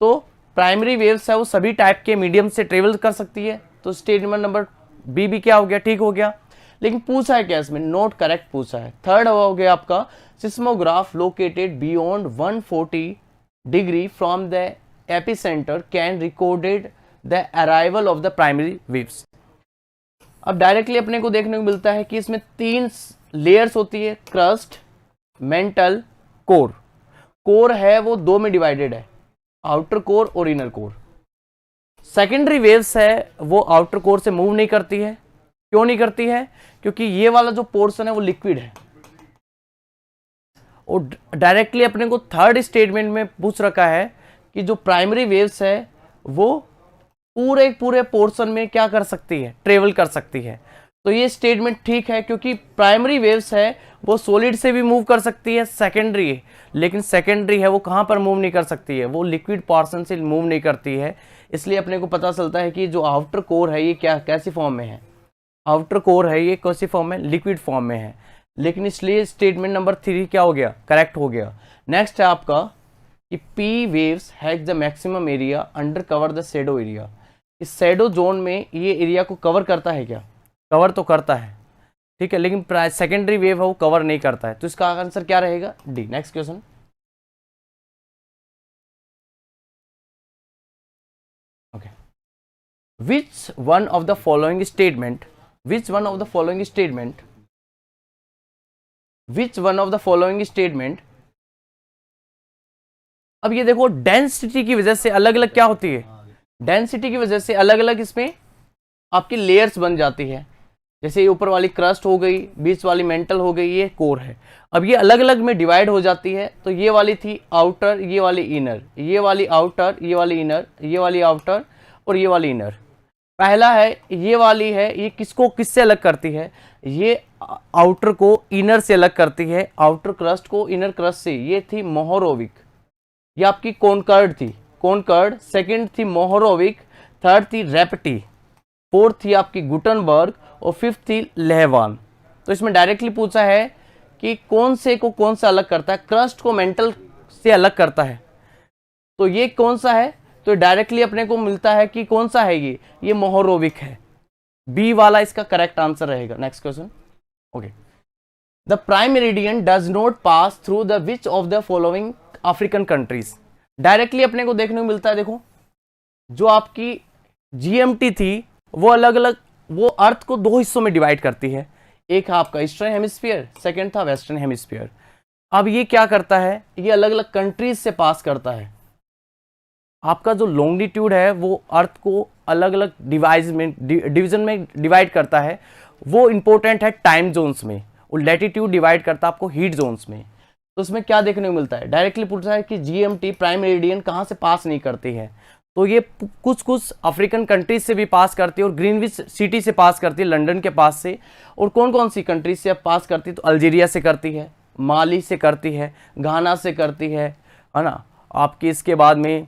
तो प्राइमरी वेव्स है वो सभी टाइप के मीडियम से ट्रेवल कर सकती है। तो स्टेटमेंट नंबर बी भी क्या हो गया, ठीक हो गया। लेकिन पूछा है क्या इसमें, नॉट करेक्ट पूछा है। थर्ड हो गया आपका seismograph located beyond 140 degree from the epicentre can recorded the arrival of the primary waves. अब डायरेक्टली अपने को देखने को मिलता है कि इसमें 3 लेयर्स होती है, क्रस्ट, मेंटल, कोर। कोर है वो 2 में डिवाइडेड है, आउटर कोर और इनर कोर। सेकेंडरी वेव्स है वो आउटर कोर से मूव नहीं करती है। क्यों नहीं करती है, क्योंकि ये वाला जो पोर्शन है वो लिक्विड है। और डायरेक्टली अपने को थर्ड स्टेटमेंट में पूछ रखा है कि जो प्राइमरी वेव्स है वो पूरे पूरे पोर्शन में क्या कर सकती है, ट्रेवल कर सकती है। तो ये स्टेटमेंट ठीक है, क्योंकि प्राइमरी वेव्स है वो सॉलिड से भी मूव कर सकती है, सेकेंडरी है, लेकिन सेकेंडरी है वो कहाँ पर मूव नहीं कर सकती है, वो लिक्विड पोर्शन से मूव नहीं करती है। इसलिए अपने को पता चलता है कि जो आउटर कोर है ये क्या कैसी फॉर्म में है, आउटर कोर है ये कैसी फॉर्म में, लिक्विड फॉर्म में है। लेकिन इसलिए स्टेटमेंट नंबर 3 क्या हो गया, करेक्ट हो गया। नेक्स्ट है आपका कि P waves has the maximum area under cover the shadow area. इस शैडो जोन में ये एरिया को कवर करता है क्या, कवर तो करता है, ठीक है, लेकिन सेकेंडरी वेव है वो कवर नहीं करता है। तो इसका आंसर क्या रहेगा, D. Next question, okay, which one of the following statement, which one of the following statement, which one of the following statement. अब ये देखो डेंसिटी की वजह से अलग अलग क्या होती है, डेंसिटी की वजह से अलग अलग इसमें आपकी लेयर्स बन जाती है। जैसे ये ऊपर वाली क्रस्ट हो गई, बीच वाली मेंटल हो गई, ये कोर है। अब ये अलग अलग में डिवाइड हो जाती है। तो ये वाली थी आउटर, ये वाली इनर, ये वाली आउटर, ये वाली इनर, ये वाली आउटर और ये वाली इनर। पहला है ये वाली है, ये किसको किससे अलग करती है, ये आउटर को इनर से अलग करती है, आउटर क्रस्ट को इनर क्रस्ट से। ये थी मोहोरोविक, ये आपकी कॉनकर्ड थी, कॉनकर्ड। सेकंड थी मोहोरोविक, थर्ड थी रेपटी, फोर्थ थी आपकी गुटनबर्ग और फिफ्थ थी लेहवान। तो इसमें डायरेक्टली पूछा है कि कौन से को कौन सा अलग करता है, क्रस्ट को मेंटल से अलग करता है। तो ये कौन सा है, तो डायरेक्टली अपने को मिलता है कि कौन सा है ये मोहोरोविक है। बी वाला इसका करेक्ट आंसर रहेगा। Next question, okay, the prime meridian does not pass through the which of the following African countries. Directly अपने को देखने को मिलता है, देखो जो आपकी जीएमटी थी वो अलग अलग, वो अर्थ को दो हिस्सों में डिवाइड करती है। एक है आपका ईस्टर्न हेमिस्फीयर, सेकंड था वेस्टर्न हेमिस्फीयर। अब ये क्या करता है, ये अलग अलग कंट्रीज से पास करता है। आपका जो लॉन्गिट्यूड है वो अर्थ को अलग अलग डिवीजन में डिवाइड करता है, वो इंपॉर्टेंट है टाइम जोन्स में, और लैटिट्यूड डिवाइड करता है आपको हीट जोन्स में। तो उसमें क्या देखने को मिलता है, डायरेक्टली पूछा है कि जीएमटी प्राइम मेरिडियन कहाँ से पास नहीं करती है। तो ये कुछ कुछ अफ्रीकन कंट्रीज से भी पास करती है, और ग्रीनविच सिटी से पास करती है, लंदन के पास से। और कौन कौन सी कंट्रीज से पास करती है, तो अल्जीरिया से करती है, माली से करती है, घाना से करती है ना, आपकी इसके बाद में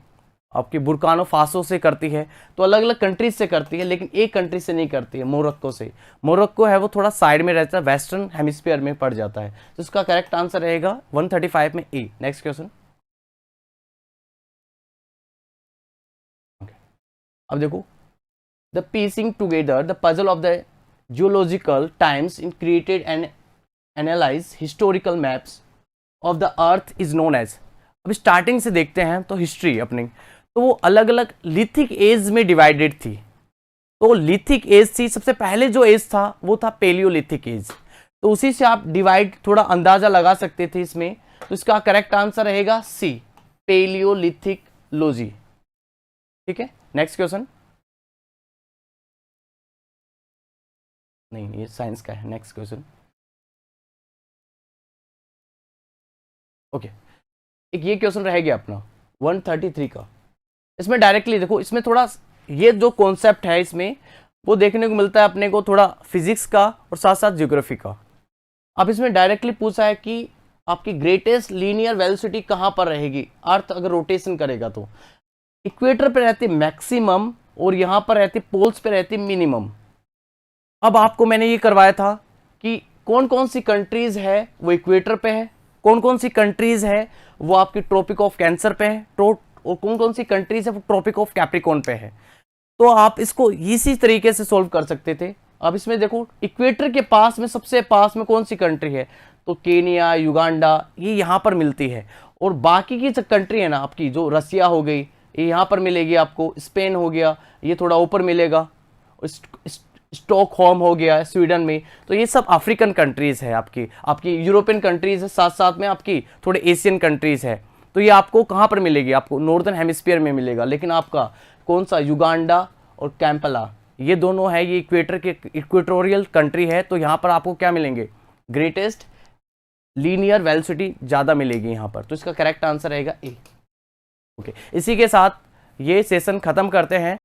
आपकी बुर्किना फासो से करती है। तो अलग अलग कंट्रीज से करती है, लेकिन एक कंट्री से नहीं करती है, मोरक्को से। मोरक्को है वो थोड़ा साइड में रहता है, वेस्टर्न हेमिस्फीयर में पड़ जाता है। तो इसका करेक्ट आंसर रहेगा 135 में ए। नेक्स्ट क्वेश्चन, अब देखो, the piecing together the puzzle of the geological times in created and analyse historical maps of the earth is known as. अब स्टार्टिंग से देखते हैं तो हिस्ट्री अपनी, तो वो अलग अलग लिथिक एज में डिवाइडेड थी। तो लिथिक एज थी, सबसे पहले जो एज था वो था पेलियोलिथिक एज। तो उसी से आप डिवाइड थोड़ा अंदाजा लगा सकते थे इसमें। तो इसका करेक्ट आंसर रहेगा सी, पेलियोलिथिक लोजी। ठीक है, नेक्स्ट क्वेश्चन, नहीं ये साइंस का है। नेक्स्ट क्वेश्चन, ओके, एक ये क्वेश्चन रह गया अपना 133 का। इसमें डायरेक्टली देखो, इसमें थोड़ा ये जो कॉन्सेप्ट है इसमें वो देखने को मिलता है अपने को, थोड़ा फिजिक्स का और साथ साथ ज्योग्राफी का। अब इसमें डायरेक्टली पूछा है कि आपकी ग्रेटेस्ट लीनियर वेलोसिटी कहाँ पर रहेगी, अर्थ अगर रोटेशन करेगा तो। इक्वेटर पे रहती मैक्सिमम और यहाँ पर रहती पोल्स पे रहती मिनिमम। अब आपको मैंने ये करवाया था कि कौन कौन सी कंट्रीज है वो इक्वेटर पे है, कौन कौन सी कंट्रीज है वो आपकी ट्रॉपिक ऑफ कैंसर पे है, और कौन कौन सी कंट्रीज है वो ट्रॉपिक ऑफ कैप्रिकॉर्न पे है। तो आप इसको इसी तरीके से सोल्व कर सकते थे। अब इसमें देखो, इक्वेटर के पास में सबसे पास में कौन सी कंट्री है, तो केनिया, युगांडा, ये यहाँ पर मिलती है। और बाकी की जो कंट्री है ना आपकी, जो रसिया हो गई, ये यहाँ पर मिलेगी आपको, स्पेन हो गया, ये थोड़ा ऊपर मिलेगा, स्टॉकहोम हो गया स्वीडन में। तो ये सब अफ्रीकन कंट्रीज है, आपकी यूरोपियन कंट्रीज है, साथ साथ में आपकी थोड़े एशियन कंट्रीज है। तो ये आपको कहाँ पर मिलेगी, आपको नॉर्दर्न हेमिस्फीयर में मिलेगा। लेकिन आपका कौन सा, युगांडा और कैंपला, ये दोनों है, ये इक्वेटर के इक्वेटोरियल कंट्री है। तो यहाँ पर आपको क्या मिलेंगे, ग्रेटेस्ट लीनियर वेलोसिटी ज़्यादा मिलेगी यहाँ पर। तो इसका करेक्ट आंसर रहेगा ए। ओके, इसी के साथ ये सेशन खत्म करते हैं।